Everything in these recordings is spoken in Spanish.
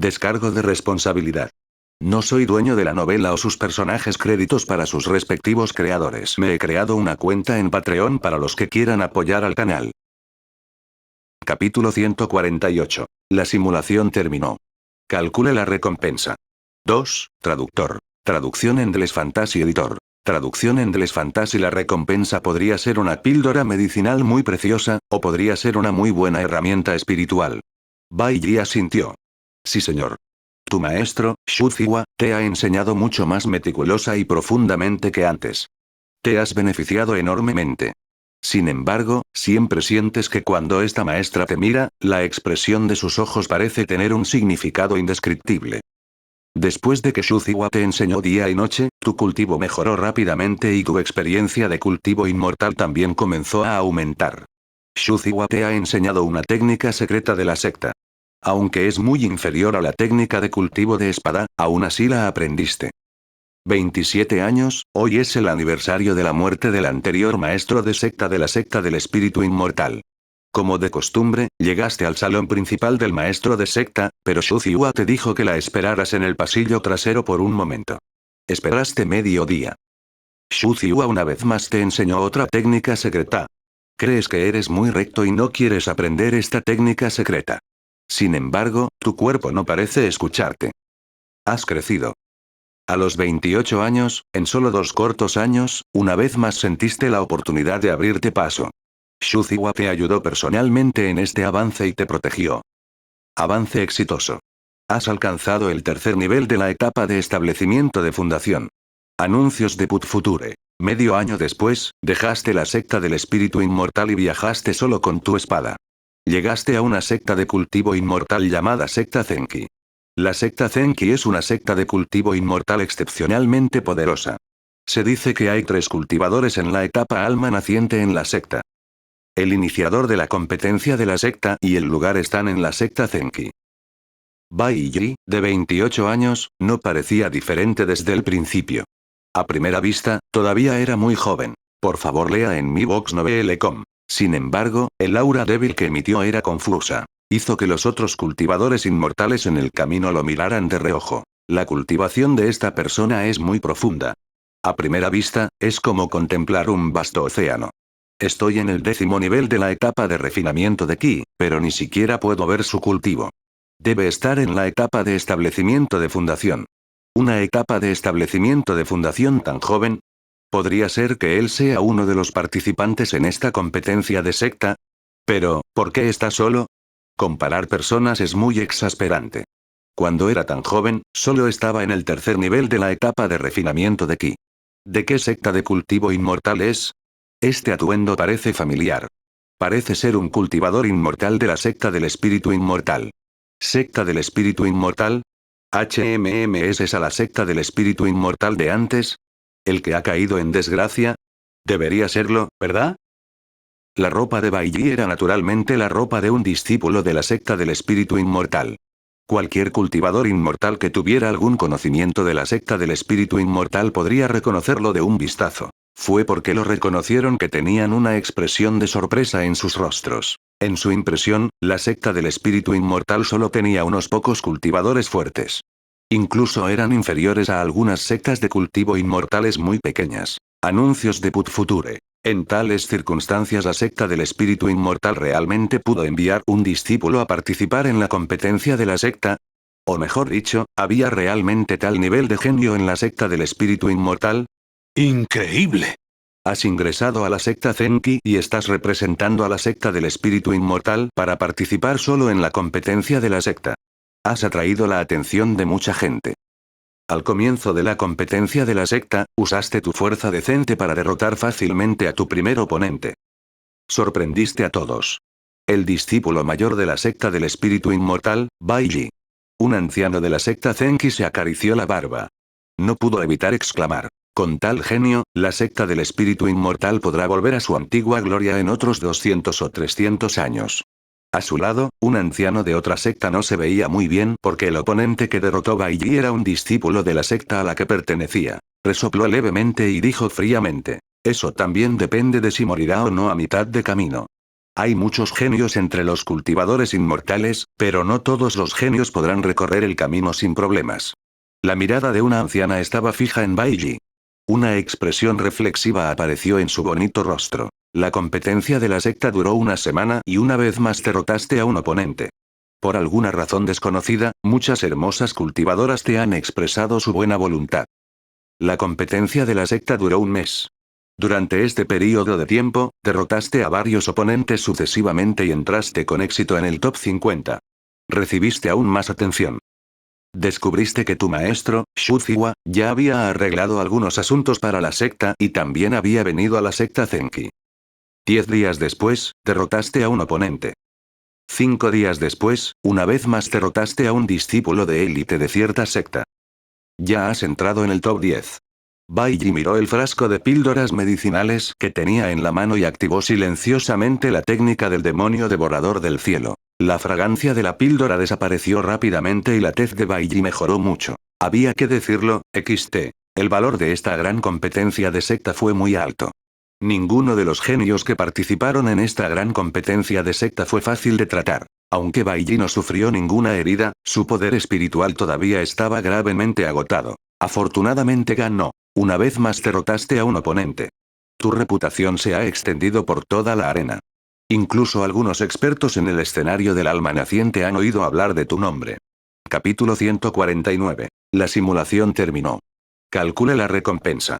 Descargo de responsabilidad. No soy dueño de la novela o sus personajes, créditos para sus respectivos creadores. Me he creado una cuenta en Patreon para los que quieran apoyar al canal. Capítulo 148. La simulación terminó. Calcule la recompensa. 2. Traductor. Traducción Endless Fantasy Editor. Traducción Endless Fantasy. La recompensa podría ser una píldora medicinal muy preciosa, o podría ser una muy buena herramienta espiritual. Bai Yi asintió. Sí, señor. Tu maestro, Shu Ziwa, te ha enseñado mucho más meticulosa y profundamente que antes. Te has beneficiado enormemente. Sin embargo, siempre sientes que cuando esta maestra te mira, la expresión de sus ojos parece tener un significado indescriptible. Después de que Shu Ziwa te enseñó día y noche, tu cultivo mejoró rápidamente y tu experiencia de cultivo inmortal también comenzó a aumentar. Shu Ziwa te ha enseñado una técnica secreta de la secta. Aunque es muy inferior a la técnica de cultivo de espada, aún así la aprendiste. 27 años, hoy es el aniversario de la muerte del anterior maestro de secta de la secta del espíritu inmortal. Como de costumbre, llegaste al salón principal del maestro de secta, pero Shu Ziwa te dijo que la esperaras en el pasillo trasero por un momento. Esperaste medio día. Shu Ziwa una vez más te enseñó otra técnica secreta. Crees que eres muy recto y no quieres aprender esta técnica secreta. Sin embargo, tu cuerpo no parece escucharte. Has crecido. A los 28 años, en solo 2 cortos años, una vez más sentiste la oportunidad de abrirte paso. Shu Ziwa te ayudó personalmente en este avance y te protegió. Avance exitoso. Has alcanzado el tercer nivel de la etapa de establecimiento de fundación. Anuncios de Put Future. Medio año después, dejaste la secta del espíritu inmortal y viajaste solo con tu espada. Llegaste a una secta de cultivo inmortal llamada Secta Zenki. La secta Zenki es una secta de cultivo inmortal excepcionalmente poderosa. Se dice que hay 3 cultivadores en la etapa alma naciente en la secta. El iniciador de la competencia de la secta y el lugar están en la secta Zenki. Bai Yi, de 28 años, no parecía diferente desde el principio. A primera vista, todavía era muy joven. Por favor, lea en mi box novelle.com. Sin embargo, el aura débil que emitió era confusa. Hizo que los otros cultivadores inmortales en el camino lo miraran de reojo. La cultivación de esta persona es muy profunda. A primera vista, es como contemplar un vasto océano. Estoy en el 10º nivel de la etapa de refinamiento de Ki, pero ni siquiera puedo ver su cultivo. Debe estar en la etapa de establecimiento de fundación. ¿Una etapa de establecimiento de fundación tan joven? ¿Podría ser que él sea uno de los participantes en esta competencia de secta? Pero, ¿por qué está solo? Comparar personas es muy exasperante. Cuando era tan joven, solo estaba en el tercer nivel de la etapa de refinamiento de Ki. ¿De qué secta de cultivo inmortal es? Este atuendo parece familiar. Parece ser un cultivador inmortal de la secta del espíritu inmortal. ¿Secta del espíritu inmortal? ¿HMM es esa la secta del espíritu inmortal de antes? ¿El que ha caído en desgracia? Debería serlo, ¿verdad? La ropa de Bai Yi era naturalmente la ropa de un discípulo de la secta del espíritu inmortal. Cualquier cultivador inmortal que tuviera algún conocimiento de la secta del espíritu inmortal podría reconocerlo de un vistazo. Fue porque lo reconocieron que tenían una expresión de sorpresa en sus rostros. En su impresión, la secta del espíritu inmortal solo tenía unos pocos cultivadores fuertes. Incluso eran inferiores a algunas sectas de cultivo inmortales muy pequeñas. Anuncios de Put Future. En tales circunstancias la secta del espíritu inmortal realmente pudo enviar un discípulo a participar en la competencia de la secta. O mejor dicho, ¿había realmente tal nivel de genio en la secta del espíritu inmortal? ¡Increíble! Has ingresado a la secta Zenki y estás representando a la secta del espíritu inmortal para participar solo en la competencia de la secta. Has atraído la atención de mucha gente. Al comienzo de la competencia de la secta, usaste tu fuerza decente para derrotar fácilmente a tu primer oponente. Sorprendiste a todos. El discípulo mayor de la secta del espíritu inmortal, Bai Yi. Un anciano de la secta Zenki se acarició la barba. No pudo evitar exclamar. Con tal genio, la secta del espíritu inmortal podrá volver a su antigua gloria en otros 200 o 300 años. A su lado, un anciano de otra secta no se veía muy bien porque el oponente que derrotó Bai Yi era un discípulo de la secta a la que pertenecía. Resopló levemente y dijo fríamente. Eso también depende de si morirá o no a mitad de camino. Hay muchos genios entre los cultivadores inmortales, pero no todos los genios podrán recorrer el camino sin problemas. La mirada de una anciana estaba fija en Baiji. Una expresión reflexiva apareció en su bonito rostro. La competencia de la secta duró una semana y una vez más derrotaste a un oponente. Por alguna razón desconocida, muchas hermosas cultivadoras te han expresado su buena voluntad. La competencia de la secta duró un mes. Durante este período de tiempo, derrotaste a varios oponentes sucesivamente y entraste con éxito en el top 50. Recibiste aún más atención. Descubriste que tu maestro, Shuziwa, ya había arreglado algunos asuntos para la secta y también había venido a la secta Zenki. 10 días después, derrotaste a un oponente. 5 días después, una vez más derrotaste a un discípulo de élite de cierta secta. Ya has entrado en el top 10. Baiji miró el frasco de píldoras medicinales que tenía en la mano y activó silenciosamente la técnica del demonio devorador del cielo. La fragancia de la píldora desapareció rápidamente y la tez de Baiji mejoró mucho. Había que decirlo, XT. El valor de esta gran competencia de secta fue muy alto. Ninguno de los genios que participaron en esta gran competencia de secta fue fácil de tratar. Aunque Baiji no sufrió ninguna herida, su poder espiritual todavía estaba gravemente agotado. Afortunadamente ganó. Una vez más derrotaste a un oponente. Tu reputación se ha extendido por toda la arena. Incluso algunos expertos en el escenario del alma naciente han oído hablar de tu nombre. Capítulo 149. La simulación terminó. Calcule la recompensa.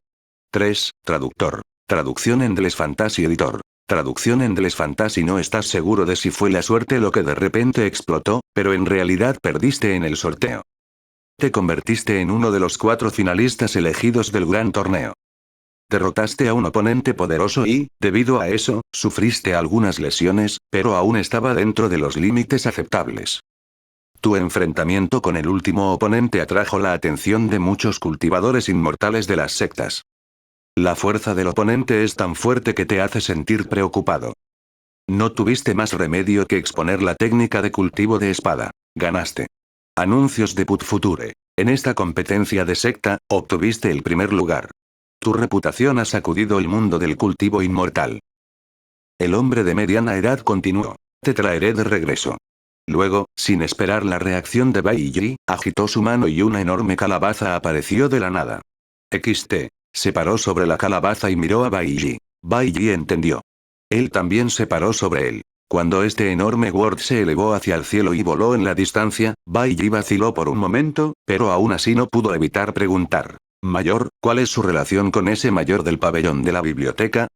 3. Traductor. Traducción en Deles Fantasy Editor. Traducción en Deles Fantasy. No estás seguro de si fue la suerte lo que de repente explotó, pero en realidad perdiste en el sorteo. Te convertiste en uno de los 4 finalistas elegidos del gran torneo. Derrotaste a un oponente poderoso y, debido a eso, sufriste algunas lesiones, pero aún estaba dentro de los límites aceptables. Tu enfrentamiento con el último oponente atrajo la atención de muchos cultivadores inmortales de las sectas. La fuerza del oponente es tan fuerte que te hace sentir preocupado. No tuviste más remedio que exponer la técnica de cultivo de espada. Ganaste. Anuncios de Put Future. En esta competencia de secta, obtuviste el primer lugar. Tu reputación ha sacudido el mundo del cultivo inmortal. El hombre de mediana edad continuó. Te traeré de regreso. Luego, sin esperar la reacción de Baiji, agitó su mano y una enorme calabaza apareció de la nada. XT. Se paró sobre la calabaza y miró a Baiji. Baiji entendió. Él también se paró sobre él. Cuando este enorme Word se elevó hacia el cielo y voló en la distancia, Baiji vaciló por un momento, pero aún así no pudo evitar preguntar. Mayor, ¿cuál es su relación con ese mayor del pabellón de la biblioteca?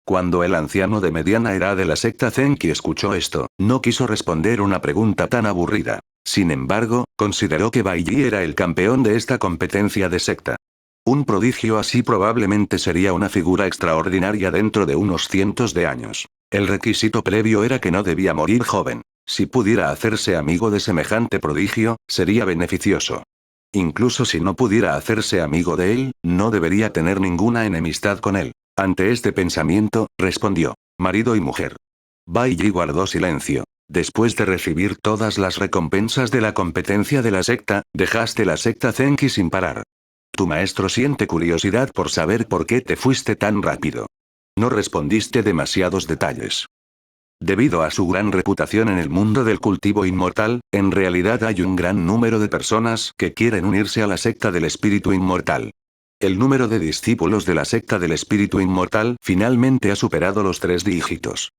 Cuando el anciano de mediana edad de la secta Zenki escuchó esto, no quiso responder una pregunta tan aburrida. Sin embargo, consideró que Baiji era el campeón de esta competencia de secta. Un prodigio así probablemente sería una figura extraordinaria dentro de unos cientos de años. El requisito previo era que no debía morir joven. Si pudiera hacerse amigo de semejante prodigio, sería beneficioso. Incluso si no pudiera hacerse amigo de él, no debería tener ninguna enemistad con él. Ante este pensamiento, respondió: marido y mujer. Baiji guardó silencio. Después de recibir todas las recompensas de la competencia de la secta, dejaste la secta Zenki sin parar. Tu maestro siente curiosidad por saber por qué te fuiste tan rápido. No respondiste demasiados detalles. Debido a su gran reputación en el mundo del cultivo inmortal, en realidad hay un gran número de personas que quieren unirse a la secta del espíritu inmortal. El número de discípulos de la secta del espíritu inmortal finalmente ha superado los 3 dígitos.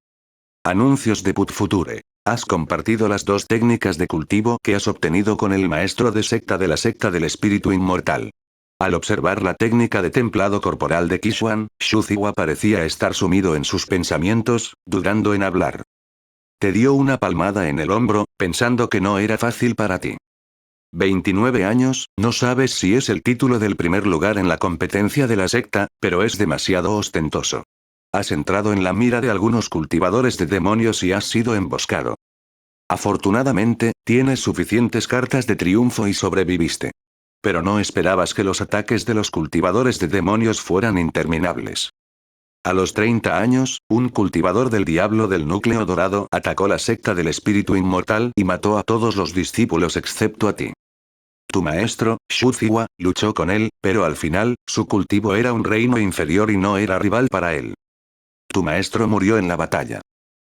Anuncios de Put Future. Has compartido las 2 técnicas de cultivo que has obtenido con el maestro de secta de la secta del espíritu inmortal. Al observar la técnica de templado corporal de Kishuan, Shuziwa parecía estar sumido en sus pensamientos, dudando en hablar. Te dio una palmada en el hombro, pensando que no era fácil para ti. 29 años, no sabes si es el título del primer lugar en la competencia de la secta, pero es demasiado ostentoso. Has entrado en la mira de algunos cultivadores de demonios y has sido emboscado. Afortunadamente, tienes suficientes cartas de triunfo y sobreviviste. Pero no esperabas que los ataques de los cultivadores de demonios fueran interminables. A los 30 años, un cultivador del diablo del núcleo dorado atacó la secta del espíritu inmortal y mató a todos los discípulos excepto a ti. Tu maestro, Shuziwa, luchó con él, pero al final, su cultivo era un reino inferior y no era rival para él. Tu maestro murió en la batalla.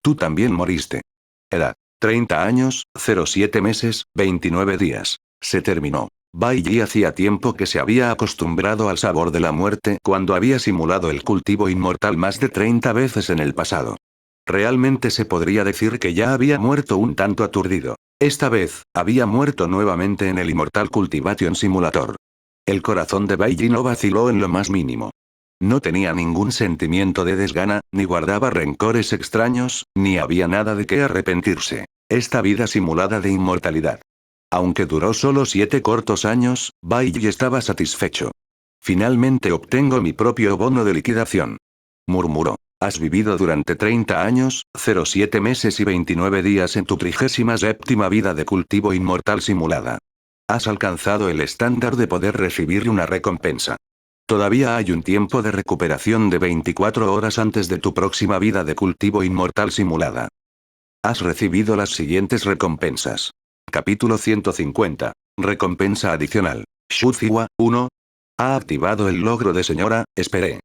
Tú también moriste. Edad: 30 años, 07 meses, 29 días. Se terminó. Bai Yi hacía tiempo que se había acostumbrado al sabor de la muerte cuando había simulado el cultivo inmortal más de 30 veces en el pasado. Realmente se podría decir que ya había muerto un tanto aturdido. Esta vez, había muerto nuevamente en el Immortal Cultivation Simulator. El corazón de Bai Yi no vaciló en lo más mínimo. No tenía ningún sentimiento de desgana, ni guardaba rencores extraños, ni había nada de qué arrepentirse. Esta vida simulada de inmortalidad. Aunque duró solo 7 cortos años, Bai Yi estaba satisfecho. Finalmente obtengo mi propio bono de liquidación. Murmuró. Has vivido durante 30 años, 07 meses y 29 días en tu 37ª vida de cultivo inmortal simulada. Has alcanzado el estándar de poder recibir una recompensa. Todavía hay un tiempo de recuperación de 24 horas antes de tu próxima vida de cultivo inmortal simulada. Has recibido las siguientes recompensas. Capítulo 150. Recompensa adicional. Shuziwa, 1. Ha activado el logro de señora, esperé.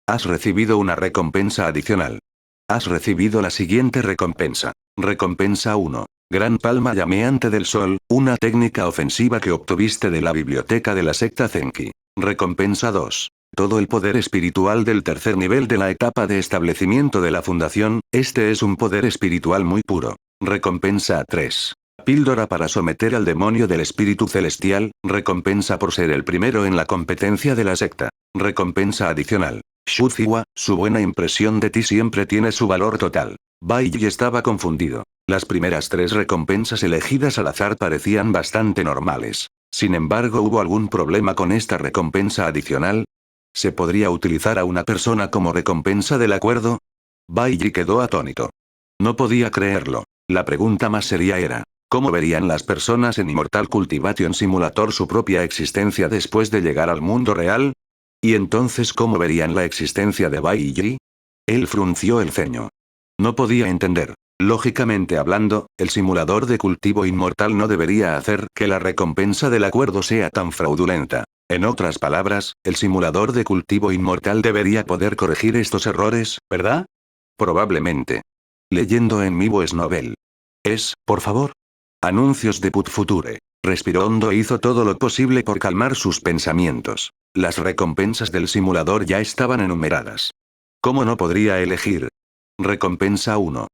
Has recibido una recompensa adicional. Has recibido la siguiente recompensa. Recompensa 1. Gran palma llameante del sol, una técnica ofensiva que obtuviste de la biblioteca de la secta Zenki. Recompensa 2. Todo el poder espiritual del tercer nivel de la etapa de establecimiento de la fundación, este es un poder espiritual muy puro. Recompensa 3. Píldora para someter al demonio del espíritu celestial, recompensa por ser el primero en la competencia de la secta. Recompensa adicional. Shuziwa, su buena impresión de ti siempre tiene su valor total. Bai Yi estaba confundido. Las primeras 3 recompensas elegidas al azar parecían bastante normales. Sin embargo, ¿hubo algún problema con esta recompensa adicional? ¿Se podría utilizar a una persona como recompensa del acuerdo? Bai Yi quedó atónito. No podía creerlo. La pregunta más seria era, ¿cómo verían las personas en Immortal Cultivation Simulator su propia existencia después de llegar al mundo real? ¿Y entonces cómo verían la existencia de Bai Yi? Él frunció el ceño. No podía entender. Lógicamente hablando, el simulador de cultivo inmortal no debería hacer que la recompensa del acuerdo sea tan fraudulenta. En otras palabras, el simulador de cultivo inmortal debería poder corregir estos errores, ¿verdad? Probablemente. Leyendo en mi voice novel. Por favor. Anuncios de Put Future. Respiró hondo e hizo todo lo posible por calmar sus pensamientos. Las recompensas del simulador ya estaban enumeradas. ¿Cómo no podría elegir? Recompensa 1.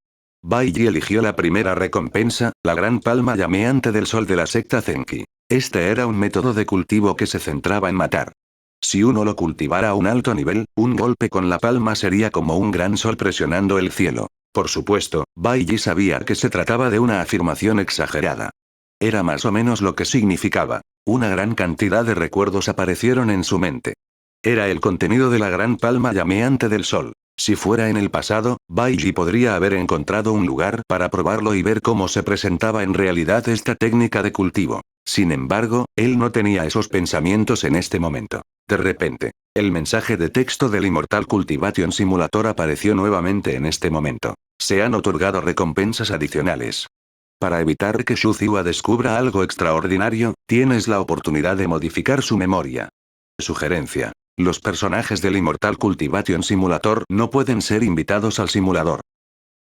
Bai Yi eligió la primera recompensa, la gran palma llameante del sol de la secta Zenki. Este era un método de cultivo que se centraba en matar. Si uno lo cultivara a un alto nivel, un golpe con la palma sería como un gran sol presionando el cielo. Por supuesto, Bai Yi sabía que se trataba de una afirmación exagerada. Era más o menos lo que significaba. Una gran cantidad de recuerdos aparecieron en su mente. Era el contenido de la gran palma llameante del sol. Si fuera en el pasado, Bai Yi podría haber encontrado un lugar para probarlo y ver cómo se presentaba en realidad esta técnica de cultivo. Sin embargo, él no tenía esos pensamientos en este momento. De repente, el mensaje de texto del Immortal Cultivation Simulator apareció nuevamente en este momento. Se han otorgado recompensas adicionales. Para evitar que Shuziwa descubra algo extraordinario, tienes la oportunidad de modificar su memoria. Sugerencia. Los personajes del Immortal Cultivation Simulator no pueden ser invitados al simulador.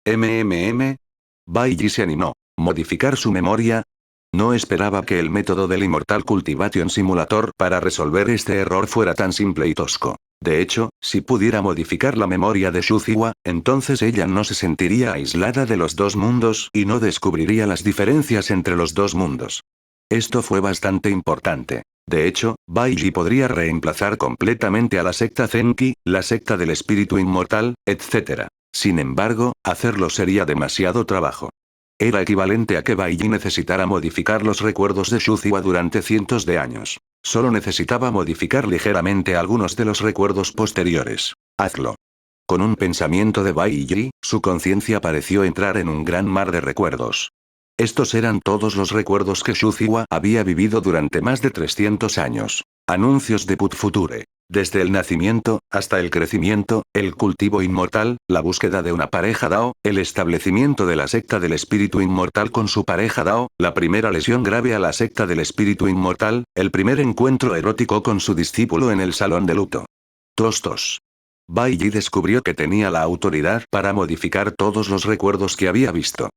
Bai Yi se animó. ¿Modificar su memoria? No esperaba que el método del Immortal Cultivation Simulator para resolver este error fuera tan simple y tosco. De hecho, si pudiera modificar la memoria de Shuziwa, entonces ella no se sentiría aislada de los dos mundos y no descubriría las diferencias entre los dos mundos. Esto fue bastante importante. De hecho, Bai Yi podría reemplazar completamente a la secta Zenki, la secta del espíritu inmortal, etc. Sin embargo, hacerlo sería demasiado trabajo. Era equivalente a que Bai Yi necesitara modificar los recuerdos de Shuziwa durante cientos de años. Solo necesitaba modificar ligeramente algunos de los recuerdos posteriores. Hazlo. Con un pensamiento de Bai Yi, su conciencia pareció entrar en un gran mar de recuerdos. Estos eran todos los recuerdos que Shuziwa había vivido durante más de 300 años. Anuncios de Put Future. Desde el nacimiento, hasta el crecimiento, el cultivo inmortal, la búsqueda de una pareja Dao, el establecimiento de la secta del espíritu inmortal con su pareja Dao, la primera lesión grave a la secta del espíritu inmortal, el primer encuentro erótico con su discípulo en el salón de luto. Tostos. Bai Yi descubrió que tenía la autoridad para modificar todos los recuerdos que había visto.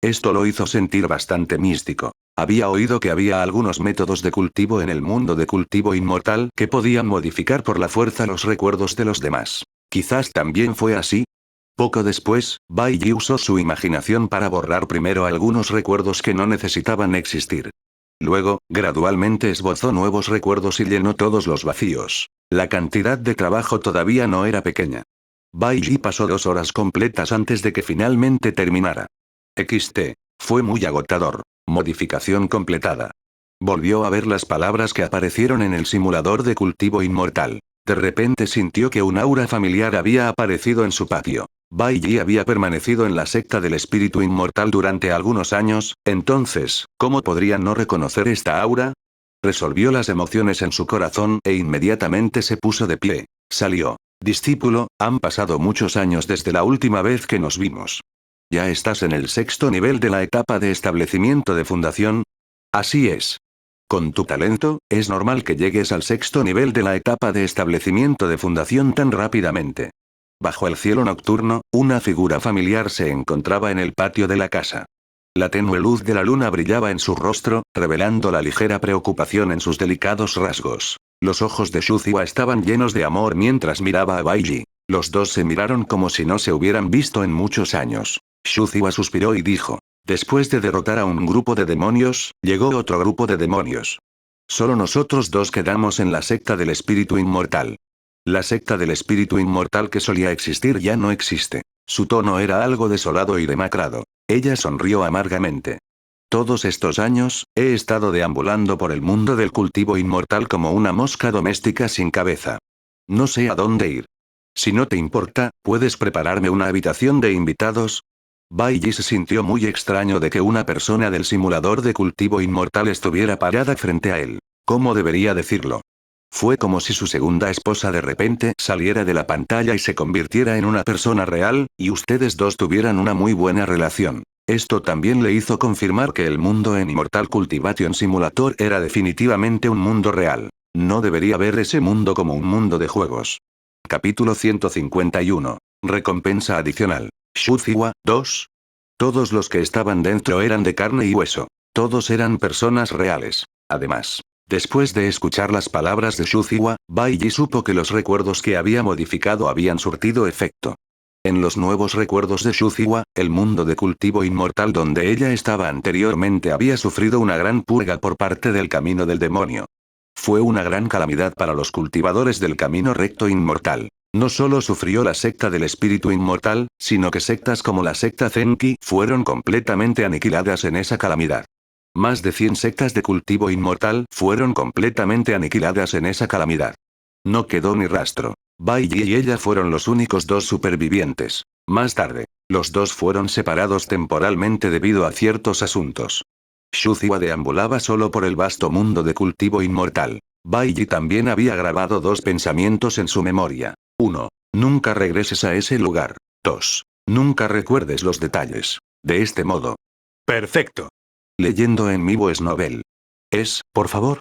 Esto lo hizo sentir bastante místico. Había oído que había algunos métodos de cultivo en el mundo de cultivo inmortal que podían modificar por la fuerza los recuerdos de los demás. Quizás también fue así. Poco después, Bai Yi usó su imaginación para borrar primero algunos recuerdos que no necesitaban existir. Luego, gradualmente esbozó nuevos recuerdos y llenó todos los vacíos. La cantidad de trabajo todavía no era pequeña. Bai Yi pasó 2 horas completas antes de que finalmente terminara. XT. Fue muy agotador. Modificación completada. Volvió a ver las palabras que aparecieron en el simulador de cultivo inmortal. De repente sintió que un aura familiar había aparecido en su patio. Bai Yi había permanecido en la secta del espíritu inmortal durante algunos años, entonces, ¿cómo podría no reconocer esta aura? Resolvió las emociones en su corazón e inmediatamente se puso de pie. Salió. Discípulo, han pasado muchos años desde la última vez que nos vimos. ¿Ya estás en el 6º nivel de la etapa de establecimiento de fundación? Así es. Con tu talento, es normal que llegues al 6º nivel de la etapa de establecimiento de fundación tan rápidamente. Bajo el cielo nocturno, una figura familiar se encontraba en el patio de la casa. La tenue luz de la luna brillaba en su rostro, revelando la ligera preocupación en sus delicados rasgos. Los ojos de Shuziwa estaban llenos de amor mientras miraba a Bai Yi. Los dos se miraron como si no se hubieran visto en muchos años. Shuziwa suspiró y dijo: después de derrotar a un grupo de demonios, llegó otro grupo de demonios. Solo nosotros dos quedamos en la secta del espíritu inmortal. La secta del espíritu inmortal que solía existir ya no existe. Su tono era algo desolado y demacrado. Ella sonrió amargamente. Todos estos años, he estado deambulando por el mundo del cultivo inmortal como una mosca doméstica sin cabeza. No sé a dónde ir. Si no te importa, ¿puedes prepararme una habitación de invitados? Bai Yi se sintió muy extraño de que una persona del simulador de cultivo inmortal estuviera parada frente a él. ¿Cómo debería decirlo? Fue como si su segunda esposa de repente saliera de la pantalla y se convirtiera en una persona real, y ustedes dos tuvieran una muy buena relación. Esto también le hizo confirmar que el mundo en Immortal Cultivation Simulator era definitivamente un mundo real. No debería ver ese mundo como un mundo de juegos. Capítulo 151. Recompensa adicional. Shuziwa, 2. Todos los que estaban dentro eran de carne y hueso. Todos eran personas reales. Además, después de escuchar las palabras de Shuziwa, Bai Yi supo que los recuerdos que había modificado habían surtido efecto. En los nuevos recuerdos de Shuziwa, el mundo de cultivo inmortal donde ella estaba anteriormente había sufrido una gran purga por parte del camino del demonio. Fue una gran calamidad para los cultivadores del camino recto inmortal. No solo sufrió la secta del espíritu inmortal, sino que sectas como la secta Zenki fueron completamente aniquiladas en esa calamidad. Más de 100 sectas de cultivo inmortal fueron completamente aniquiladas en esa calamidad. No quedó ni rastro. Bai Yi y ella fueron los únicos dos supervivientes. Más tarde, los dos fueron separados temporalmente debido a ciertos asuntos. Shuziwa deambulaba solo por el vasto mundo de cultivo inmortal. Bai Yi también había grabado 2 pensamientos en su memoria. 1. Nunca regreses a ese lugar. 2. Nunca recuerdes los detalles. De este modo. Perfecto. Leyendo en mi voice novel. Por favor.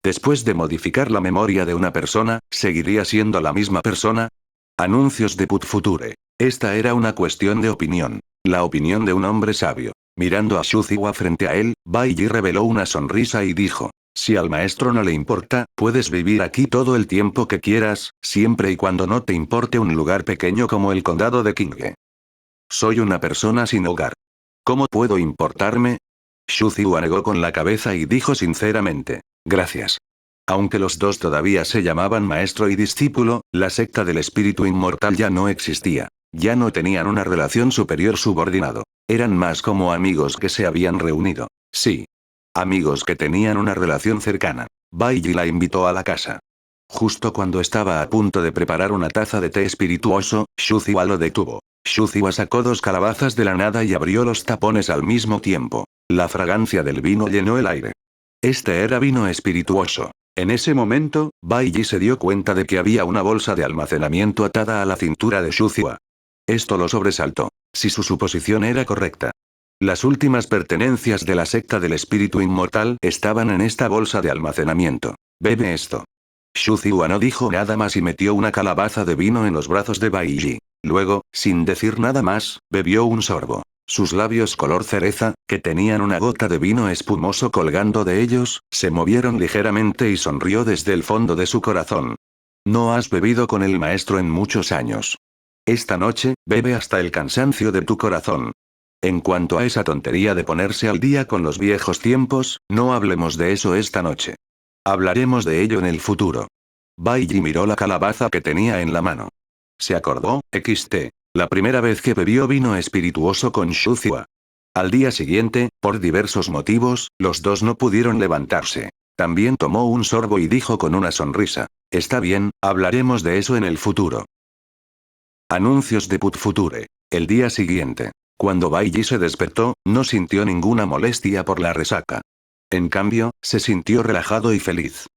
Después de modificar la memoria de una persona, ¿seguiría siendo la misma persona? Anuncios de Put Future. Esta era una cuestión de opinión. La opinión de un hombre sabio. Mirando a Shuziwa frente a él, Bai Yi reveló una sonrisa y dijo: si al maestro no le importa, puedes vivir aquí todo el tiempo que quieras, siempre y cuando no te importe un lugar pequeño como el condado de Qinghe. Soy una persona sin hogar. ¿Cómo puedo importarme? Shuziwa negó con la cabeza y dijo sinceramente: gracias. Aunque los dos todavía se llamaban maestro y discípulo, la secta del espíritu inmortal ya no existía. Ya no tenían una relación superior subordinado. Eran más como amigos que se habían reunido. Sí. Amigos que tenían una relación cercana. Bai Yi la invitó a la casa. Justo cuando estaba a punto de preparar una taza de té espirituoso, Shuziwa lo detuvo. Shuziwa sacó 2 calabazas de la nada y abrió los tapones al mismo tiempo. La fragancia del vino llenó el aire. Este era vino espirituoso. En ese momento, Bai Yi se dio cuenta de que había una bolsa de almacenamiento atada a la cintura de Shuziwa. Esto lo sobresaltó. Si su suposición era correcta. Las últimas pertenencias de la secta del espíritu inmortal estaban en esta bolsa de almacenamiento. Bebe esto. Shuziwa no dijo nada más y metió una calabaza de vino en los brazos de Baiji. Luego, sin decir nada más, bebió un sorbo. Sus labios color cereza, que tenían una gota de vino espumoso colgando de ellos, se movieron ligeramente y sonrió desde el fondo de su corazón. No has bebido con el maestro en muchos años. Esta noche, bebe hasta el cansancio de tu corazón. En cuanto a esa tontería de ponerse al día con los viejos tiempos, no hablemos de eso esta noche. Hablaremos de ello en el futuro. Baiji miró la calabaza que tenía en la mano. Se acordó, la primera vez que bebió vino espirituoso con Shuziwa. Al día siguiente, por diversos motivos, los dos no pudieron levantarse. También tomó un sorbo y dijo con una sonrisa: está bien, hablaremos de eso en el futuro. Anuncios de Put Future. El día siguiente. Cuando Baiji se despertó, no sintió ninguna molestia por la resaca. En cambio, se sintió relajado y feliz.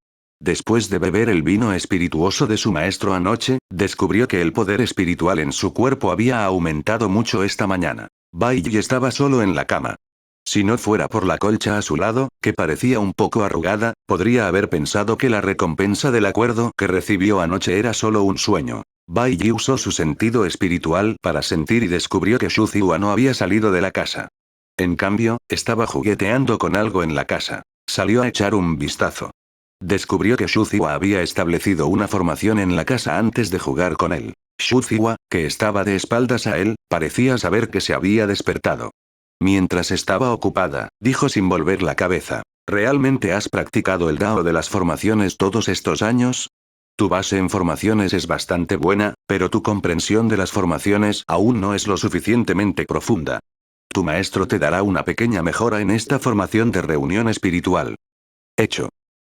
Después de beber el vino espirituoso de su maestro anoche, descubrió que el poder espiritual en su cuerpo había aumentado mucho esta mañana. Baiji estaba solo en la cama. Si no fuera por la colcha a su lado, que parecía un poco arrugada, podría haber pensado que la recompensa del acuerdo que recibió anoche era solo un sueño. Baiji usó su sentido espiritual para sentir y descubrió que Shuziwa no había salido de la casa. En cambio, estaba jugueteando con algo en la casa. Salió a echar un vistazo. Descubrió que Shuziwa había establecido una formación en la casa antes de jugar con él. Shuziwa, que estaba de espaldas a él, parecía saber que se había despertado. Mientras estaba ocupada, dijo sin volver la cabeza: ¿realmente has practicado el Dao de las formaciones todos estos años? Tu base en formaciones es bastante buena, pero tu comprensión de las formaciones aún no es lo suficientemente profunda. Tu maestro te dará una pequeña mejora en esta formación de reunión espiritual. Hecho.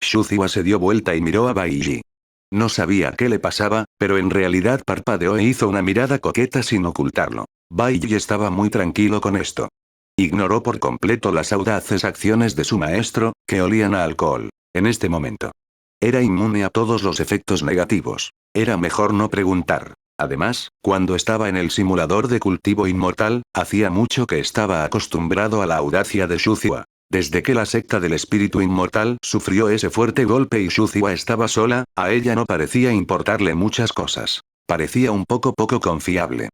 Shuziwa se dio vuelta y miró a Baiji. No sabía qué le pasaba, pero en realidad parpadeó e hizo una mirada coqueta sin ocultarlo. Baiji estaba muy tranquilo con esto. Ignoró por completo las audaces acciones de su maestro, que olían a alcohol. En este momento. Era inmune a todos los efectos negativos. Era mejor no preguntar. Además, cuando estaba en el simulador de cultivo inmortal, hacía mucho que estaba acostumbrado a la audacia de Shuziwa. Desde que la secta del espíritu inmortal sufrió ese fuerte golpe y Shuziwa estaba sola, a ella no parecía importarle muchas cosas. Parecía un poco confiable.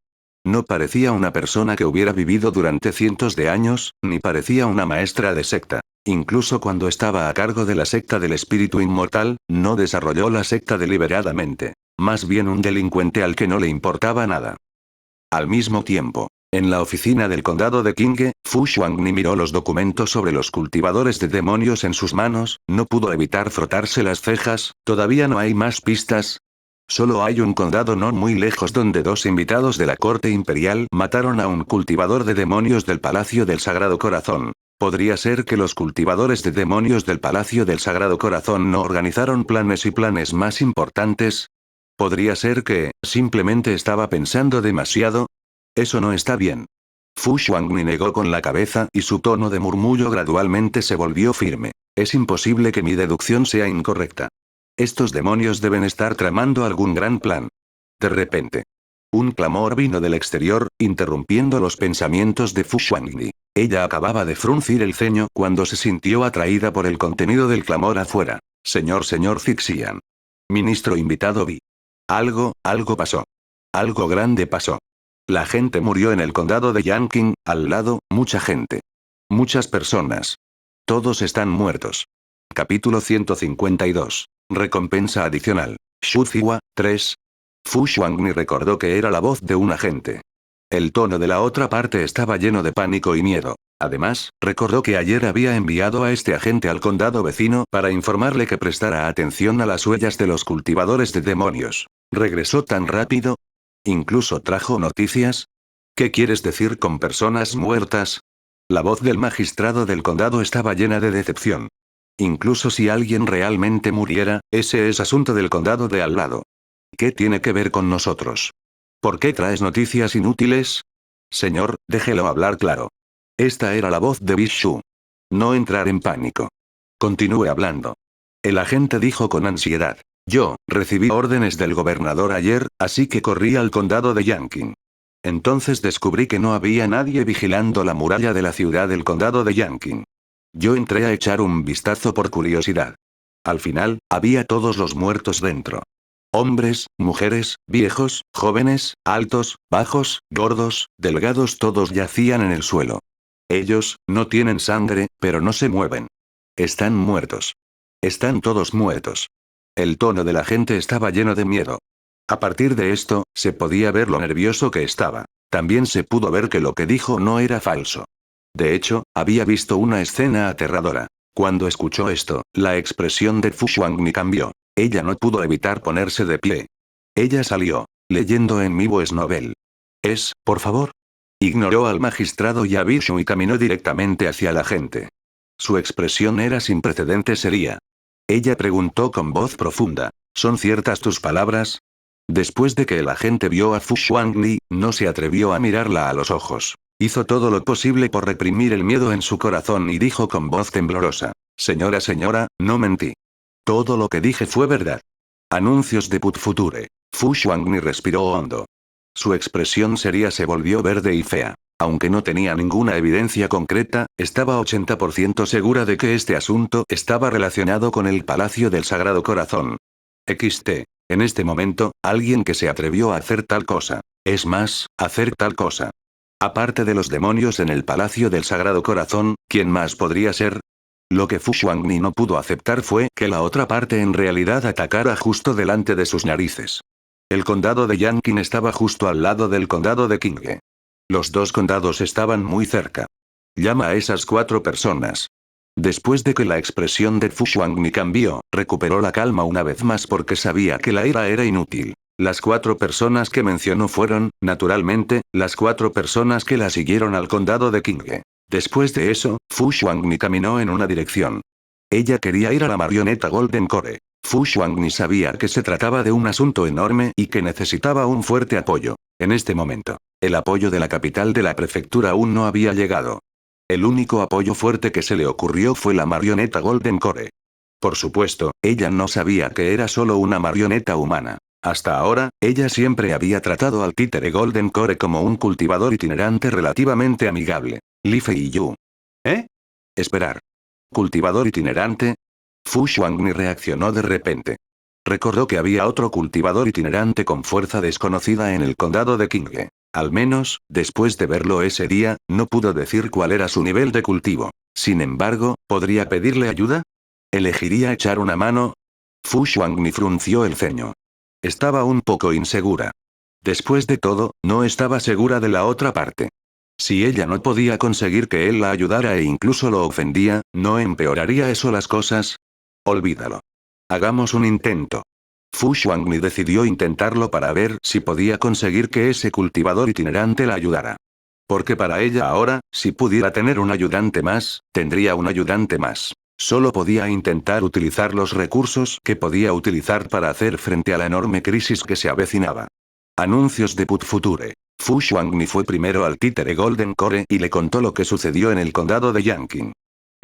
No parecía una persona que hubiera vivido durante cientos de años, ni parecía una maestra de secta. Incluso cuando estaba a cargo de la secta del espíritu inmortal, no desarrolló la secta deliberadamente. Más bien un delincuente al que no le importaba nada. Al mismo tiempo, en la oficina del condado de Qinghe, Fu Xuangni miró los documentos sobre los cultivadores de demonios en sus manos, no pudo evitar frotarse las cejas. ¿Todavía no hay más pistas? Solo hay un condado no muy lejos donde dos invitados de la corte imperial mataron a un cultivador de demonios del Palacio del Sagrado Corazón. ¿Podría ser que los cultivadores de demonios del Palacio del Sagrado Corazón no organizaron planes y planes más importantes? ¿Podría ser que, simplemente estaba pensando demasiado? Eso no está bien. Fu Xuangni negó con la cabeza y su tono de murmullo gradualmente se volvió firme. Es imposible que mi deducción sea incorrecta. Estos demonios deben estar tramando algún gran plan. De repente. Un clamor vino del exterior, interrumpiendo los pensamientos de Fu Xuangni. Ella acababa de fruncir el ceño cuando se sintió atraída por el contenido del clamor afuera. Señor Zixian. Ministro invitado Vi. Algo pasó. Algo grande pasó. La gente murió en el condado de Yanqing, al lado, mucha gente. Muchas personas. Todos están muertos. Capítulo 152. Recompensa adicional. Shuziwa, 3. Fu Xuangni recordó que era la voz de un agente. El tono de la otra parte estaba lleno de pánico y miedo. Además, recordó que ayer había enviado a este agente al condado vecino para informarle que prestara atención a las huellas de los cultivadores de demonios. ¿Regresó tan rápido? ¿Incluso trajo noticias? ¿Qué quieres decir con personas muertas? La voz del magistrado del condado estaba llena de decepción. Incluso si alguien realmente muriera, ese es asunto del condado de al lado. ¿Qué tiene que ver con nosotros? ¿Por qué traes noticias inútiles? Señor, déjelo hablar claro. Esta era la voz de Bishu. No entrar en pánico. Continúe hablando. El agente dijo con ansiedad. Yo, recibí órdenes del gobernador ayer, así que corrí al condado de Yanqing. Entonces descubrí que no había nadie vigilando la muralla de la ciudad del condado de Yanqing. Yo entré a echar un vistazo por curiosidad. Al final, había todos los muertos dentro. Hombres, mujeres, viejos, jóvenes, altos, bajos, gordos, delgados, todos yacían en el suelo. Ellos, no tienen sangre, pero no se mueven. Están muertos. Están todos muertos. El tono de la gente estaba lleno de miedo. A partir de esto, se podía ver lo nervioso que estaba. También se pudo ver que lo que dijo no era falso. De hecho, había visto una escena aterradora. Cuando escuchó esto, la expresión de Fu Xuanmi cambió. Ella no pudo evitar ponerse de pie. Ella salió, leyendo en mi voice novel. Por favor. Ignoró al magistrado y a Bishu y caminó directamente hacia la gente. Su expresión era sin precedentes seria. Ella preguntó con voz profunda, ¿son ciertas tus palabras? Después de que el agente vio a Fu Xuanli, no se atrevió a mirarla a los ojos. Hizo todo lo posible por reprimir el miedo en su corazón y dijo con voz temblorosa, señora, no mentí. Todo lo que dije fue verdad. Anuncios de Put Future. Fu Xuanli respiró hondo. Su expresión seria se volvió verde y fea. Aunque no tenía ninguna evidencia concreta, estaba 80% segura de que este asunto estaba relacionado con el Palacio del Sagrado Corazón. XT. En este momento, alguien que se atrevió a hacer tal cosa. Es más, hacer tal cosa. Aparte de los demonios en el Palacio del Sagrado Corazón, ¿quién más podría ser? Lo que Fu Xuanli no pudo aceptar fue que la otra parte en realidad atacara justo delante de sus narices. El condado de Yanqing estaba justo al lado del condado de Qinghe. Los dos condados estaban muy cerca. Llama a esas 4 personas. Después de que la expresión de Fu Xuanmi cambió, recuperó la calma una vez más porque sabía que la ira era inútil. Las 4 personas que mencionó fueron, naturalmente, las 4 personas que la siguieron al condado de Qinghe. Después de eso, Fu Xuanmi caminó en una dirección. Ella quería ir a la marioneta Golden Core. Fu Xuanmi sabía que se trataba de un asunto enorme y que necesitaba un fuerte apoyo. En este momento, el apoyo de la capital de la prefectura aún no había llegado. El único apoyo fuerte que se le ocurrió fue la marioneta Golden Core. Por supuesto, ella no sabía que era solo una marioneta humana. Hasta ahora, ella siempre había tratado al títere Golden Core como un cultivador itinerante relativamente amigable. Li Fei y Yu. Esperar. ¿Cultivador itinerante? Fu Xuanmi reaccionó de repente. Recordó que había otro cultivador itinerante con fuerza desconocida en el condado de Qinghe. Al menos, después de verlo ese día, no pudo decir cuál era su nivel de cultivo. Sin embargo, ¿podría pedirle ayuda? ¿Elegiría echar una mano? Fu Xuanmi frunció el ceño. Estaba un poco insegura. Después de todo, no estaba segura de la otra parte. Si ella no podía conseguir que él la ayudara e incluso lo ofendía, ¿no empeoraría eso las cosas? Olvídalo. Hagamos un intento. Fu Xuanmi decidió intentarlo para ver si podía conseguir que ese cultivador itinerante la ayudara. Porque para ella ahora, si pudiera tener un ayudante más, tendría un ayudante más. Solo podía intentar utilizar los recursos que podía utilizar para hacer frente a la enorme crisis que se avecinaba. Anuncios de Put Future. Fu Xuanmi fue primero al títere Golden Core y le contó lo que sucedió en el condado de Yanqing.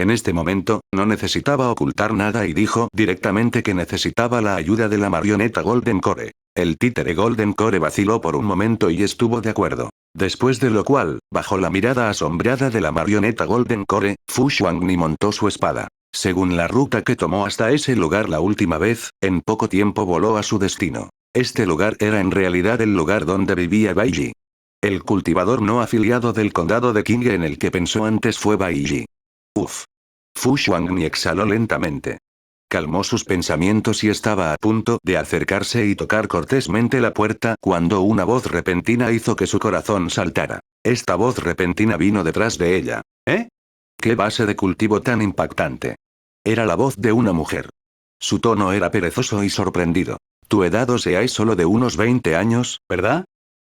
En este momento, no necesitaba ocultar nada y dijo directamente que necesitaba la ayuda de la marioneta Golden Core. El títere Golden Core vaciló por un momento y estuvo de acuerdo. Después de lo cual, bajo la mirada asombrada de la marioneta Golden Core, Fu Xuanmi montó su espada. Según la ruta que tomó hasta ese lugar la última vez, en poco tiempo voló a su destino. Este lugar era en realidad el lugar donde vivía Bai Yi. El cultivador no afiliado del condado de Qinghe en el que pensó antes fue Bai Yi. Uf. Fu Xuanmi exhaló lentamente. Calmó sus pensamientos y estaba a punto de acercarse y tocar cortésmente la puerta cuando una voz repentina hizo que su corazón saltara. Esta voz repentina vino detrás de ella. ¿Qué base de cultivo tan impactante? Era la voz de una mujer. Su tono era perezoso y sorprendido. Tu edad o sea es solo de unos 20 años, ¿verdad?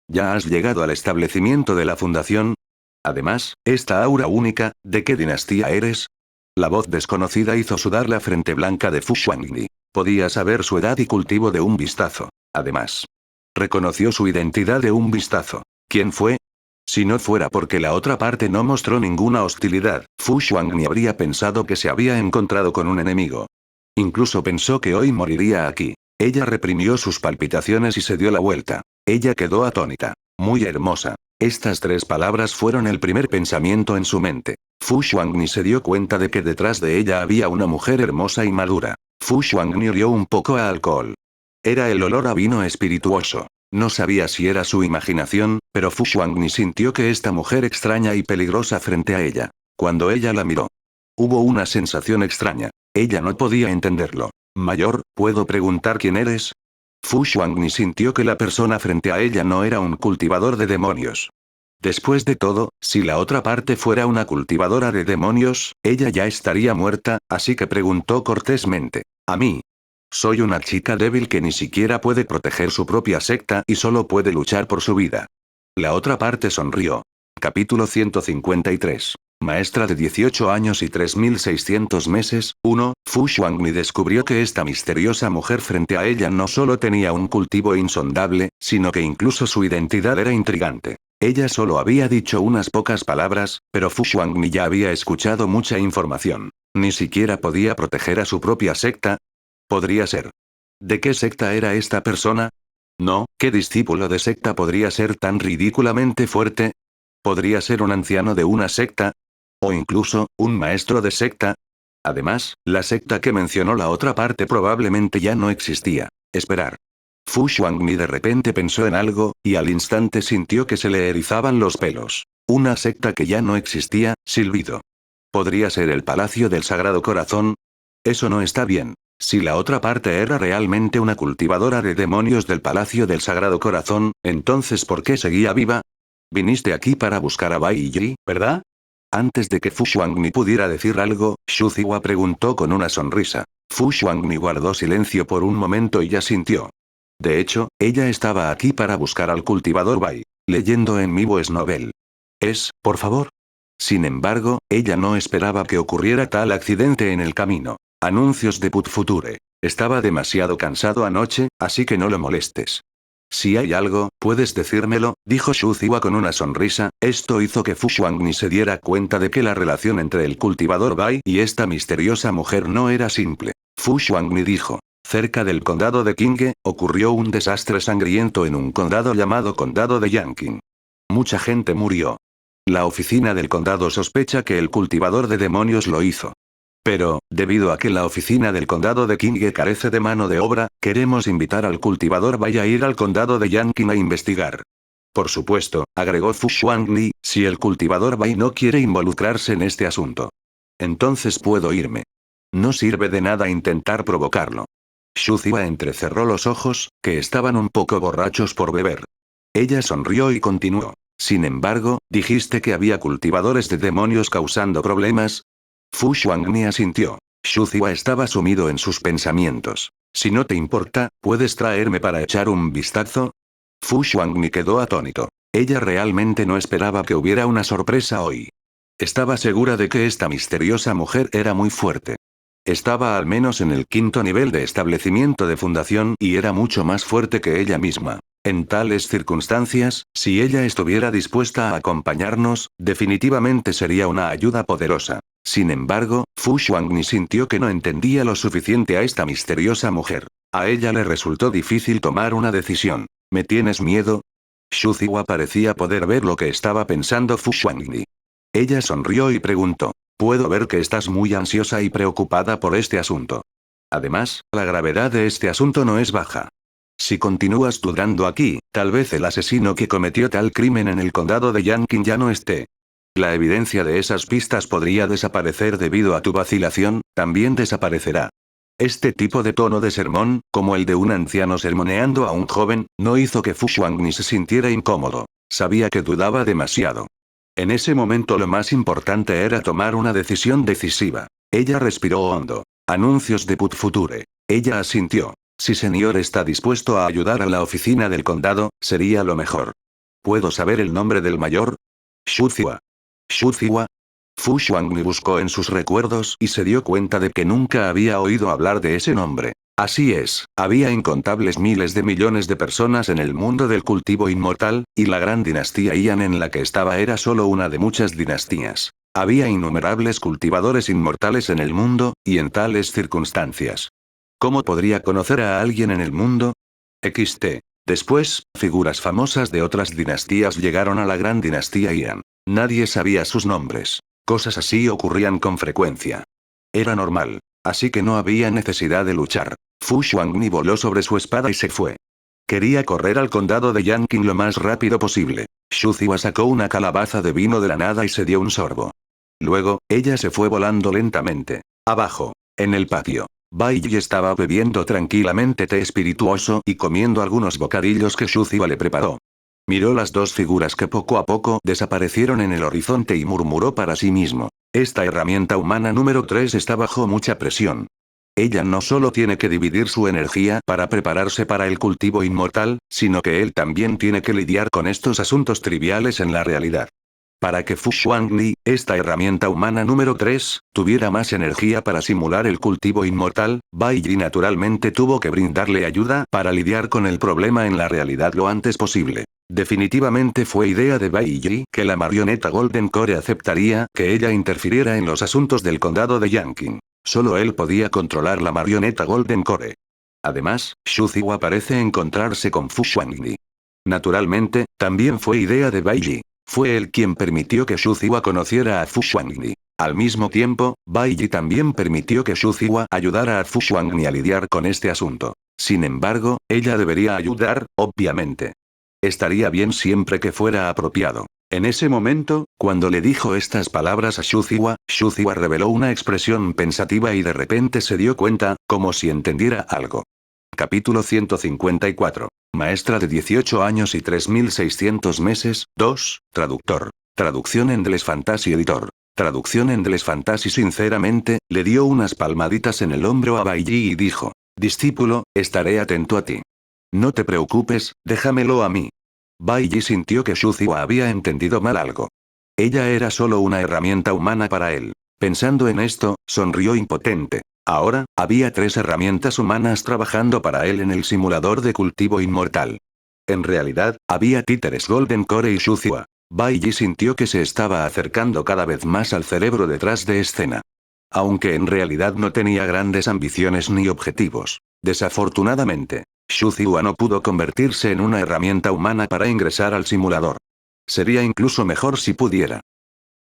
¿Ya has llegado al establecimiento de la fundación? Además, esta aura única, ¿de qué dinastía eres? La voz desconocida hizo sudar la frente blanca de Fu Xuanmi. Podía saber su edad y cultivo de un vistazo. Además, reconoció su identidad de un vistazo. ¿Quién fue? Si no fuera porque la otra parte no mostró ninguna hostilidad, Fu Xuanmi habría pensado que se había encontrado con un enemigo. Incluso pensó que hoy moriría aquí. Ella reprimió sus palpitaciones y se dio la vuelta. Ella quedó atónita. Muy hermosa. Estas 3 palabras fueron el primer pensamiento en su mente. Fu Xuanmi se dio cuenta de que detrás de ella había una mujer hermosa y madura. Fu Xuangni olió un poco a alcohol. Era el olor a vino espirituoso. No sabía si era su imaginación, pero Fu Xuangni sintió que esta mujer extraña y peligrosa frente a ella. Cuando ella la miró, hubo una sensación extraña. Ella no podía entenderlo. Mayor, ¿puedo preguntar quién eres? Fu Xuangni sintió que la persona frente a ella no era un cultivador de demonios. Después de todo, si la otra parte fuera una cultivadora de demonios, ella ya estaría muerta, así que preguntó cortésmente. A mí. Soy una chica débil que ni siquiera puede proteger su propia secta y solo puede luchar por su vida. La otra parte sonrió. Capítulo 153. Maestra de 18 años y 3600 meses. 1. Fu Xuangni descubrió que esta misteriosa mujer frente a ella no solo tenía un cultivo insondable, sino que incluso su identidad era intrigante. Ella solo había dicho unas pocas palabras, pero Fu Xuangni ya había escuchado mucha información. Ni siquiera podía proteger a su propia secta. Podría ser. ¿De qué secta era esta persona? No, ¿qué discípulo de secta podría ser tan ridículamente fuerte? ¿Podría ser un anciano de una secta? ¿O incluso, un maestro de secta? Además, la secta que mencionó la otra parte probablemente ya no existía. Esperar. Fu Xuangni de repente pensó en algo, y al instante sintió que se le erizaban los pelos. Una secta que ya no existía, silbido. ¿Podría ser el Palacio del Sagrado Corazón? Eso no está bien. Si la otra parte era realmente una cultivadora de demonios del Palacio del Sagrado Corazón, entonces ¿por qué seguía viva? Viniste aquí para buscar a Bai Yi, ¿verdad? Antes de que Fu Xuangni pudiera decir algo, Xu Ziwa preguntó con una sonrisa. Fu Xuangni guardó silencio por un momento y ya sintió. De hecho, ella estaba aquí para buscar al cultivador Bai. Leyendo en mi voice novel. Por favor. Sin embargo, ella no esperaba que ocurriera tal accidente en el camino. Anuncios de Put Future. Estaba demasiado cansado anoche, así que no lo molestes. Si hay algo, puedes decírmelo, dijo Xu Ziwa con una sonrisa. Esto hizo que Fu Xuangni se diera cuenta de que la relación entre el cultivador Bai y esta misteriosa mujer no era simple. Fu Xuangni dijo. Cerca del condado de Qinghe, ocurrió un desastre sangriento en un condado llamado Condado de Yanqing. Mucha gente murió. La oficina del condado sospecha que el cultivador de demonios lo hizo. Pero, debido a que la oficina del condado de Qinghe carece de mano de obra, queremos invitar al cultivador vaya a ir al condado de Yanqing a investigar. Por supuesto, agregó Fu Xuangni, si el cultivador Bai no quiere involucrarse en este asunto. Entonces puedo irme. No sirve de nada intentar provocarlo. Xu Ziwa entrecerró los ojos, que estaban un poco borrachos por beber. Ella sonrió y continuó. Sin embargo, dijiste que había cultivadores de demonios causando problemas. Fu Xuangni asintió. Xu Ziwa estaba sumido en sus pensamientos. Si no te importa, ¿puedes traerme para echar un vistazo? Fu Xuangni quedó atónito. Ella realmente no esperaba que hubiera una sorpresa hoy. Estaba segura de que esta misteriosa mujer era muy fuerte. Estaba al menos en el 5º nivel de establecimiento de fundación y era mucho más fuerte que ella misma. En tales circunstancias, si ella estuviera dispuesta a acompañarnos, definitivamente sería una ayuda poderosa. Sin embargo, Fu Xuangni sintió que no entendía lo suficiente a esta misteriosa mujer. A ella le resultó difícil tomar una decisión. ¿Me tienes miedo? Xu Ziwa parecía poder ver lo que estaba pensando Fu Xuangni. Ella sonrió y preguntó. Puedo ver que estás muy ansiosa y preocupada por este asunto. Además, la gravedad de este asunto no es baja. Si continúas dudando aquí, tal vez el asesino que cometió tal crimen en el condado de Yanqing ya no esté. La evidencia de esas pistas podría desaparecer debido a tu vacilación, también desaparecerá. Este tipo de tono de sermón, como el de un anciano sermoneando a un joven, no hizo que Fu Xuangni se sintiera incómodo. Sabía que dudaba demasiado. En ese momento lo más importante era tomar una decisión decisiva. Ella respiró hondo. Anuncios de Put Future. Ella asintió. Si señor está dispuesto a ayudar a la oficina del condado, sería lo mejor. ¿Puedo saber el nombre del mayor? Xu Ziwa. Xu Ziwa. Fu Xuangni buscó en sus recuerdos y se dio cuenta de que nunca había oído hablar de ese nombre. Así es, había incontables miles de millones de personas en el mundo del cultivo inmortal, y la gran dinastía Ian en la que estaba era solo una de muchas dinastías. Había innumerables cultivadores inmortales en el mundo, y en tales circunstancias. ¿Cómo podría conocer a alguien en el mundo? XT. Después, figuras famosas de otras dinastías llegaron a la gran dinastía Ian. Nadie sabía sus nombres. Cosas así ocurrían con frecuencia. Era normal. Así que no había necesidad de luchar. Fu Xuanni voló sobre su espada y se fue. Quería correr al condado de Yanqing lo más rápido posible. Xu Ziwa sacó una calabaza de vino de la nada y se dio un sorbo. Luego, ella se fue volando lentamente. Abajo, en el patio, Bai Yi estaba bebiendo tranquilamente té espirituoso y comiendo algunos bocadillos que Xu Ziwa le preparó. Miró las dos figuras que poco a poco desaparecieron en el horizonte y murmuró para sí mismo. Esta herramienta humana número 3 está bajo mucha presión. Ella no solo tiene que dividir su energía para prepararse para el cultivo inmortal, sino que él también tiene que lidiar con estos asuntos triviales en la realidad. Para que Fu Xuanli, esta herramienta humana número 3, tuviera más energía para simular el cultivo inmortal, Bai Yi naturalmente tuvo que brindarle ayuda para lidiar con el problema en la realidad lo antes posible. Definitivamente fue idea de Bai Yi que la marioneta Golden Core aceptaría que ella interfiriera en los asuntos del condado de Yanqing. Solo él podía controlar la marioneta Golden Core. Además, Xu Ziwa parece encontrarse con Fu Xuanli. Naturalmente, también fue idea de Bai Yi. Fue él quien permitió que Xu Ziwa conociera a Fu Xuanli. Al mismo tiempo, Bai Yi también permitió que Xu Ziwa ayudara a Fu Xuanli a lidiar con este asunto. Sin embargo, ella debería ayudar, obviamente. Estaría bien siempre que fuera apropiado. En ese momento, cuando le dijo estas palabras a Xu Ziwa reveló una expresión pensativa y de repente se dio cuenta, como si entendiera algo. Capítulo 154. Maestra de 18 años y 3600 meses, 2, traductor. Traducción en Endless Fantasy Editor. Traducción en Endless Fantasy. Sinceramente, le dio unas palmaditas en el hombro a Bai Yi y dijo: discípulo, estaré atento a ti. No te preocupes, déjamelo a mí. Bai Yi sintió que Xu Ziwa había entendido mal algo. Ella era solo una herramienta humana para él. Pensando en esto, sonrió impotente. Ahora, había 3 herramientas humanas trabajando para él en el simulador de cultivo inmortal. En realidad, había títeres Golden Core y Xu Ziwa. Bai Yi sintió que se estaba acercando cada vez más al cerebro detrás de escena. Aunque en realidad no tenía grandes ambiciones ni objetivos. Desafortunadamente, Xu Ziwa no pudo convertirse en una herramienta humana para ingresar al simulador. Sería incluso mejor si pudiera.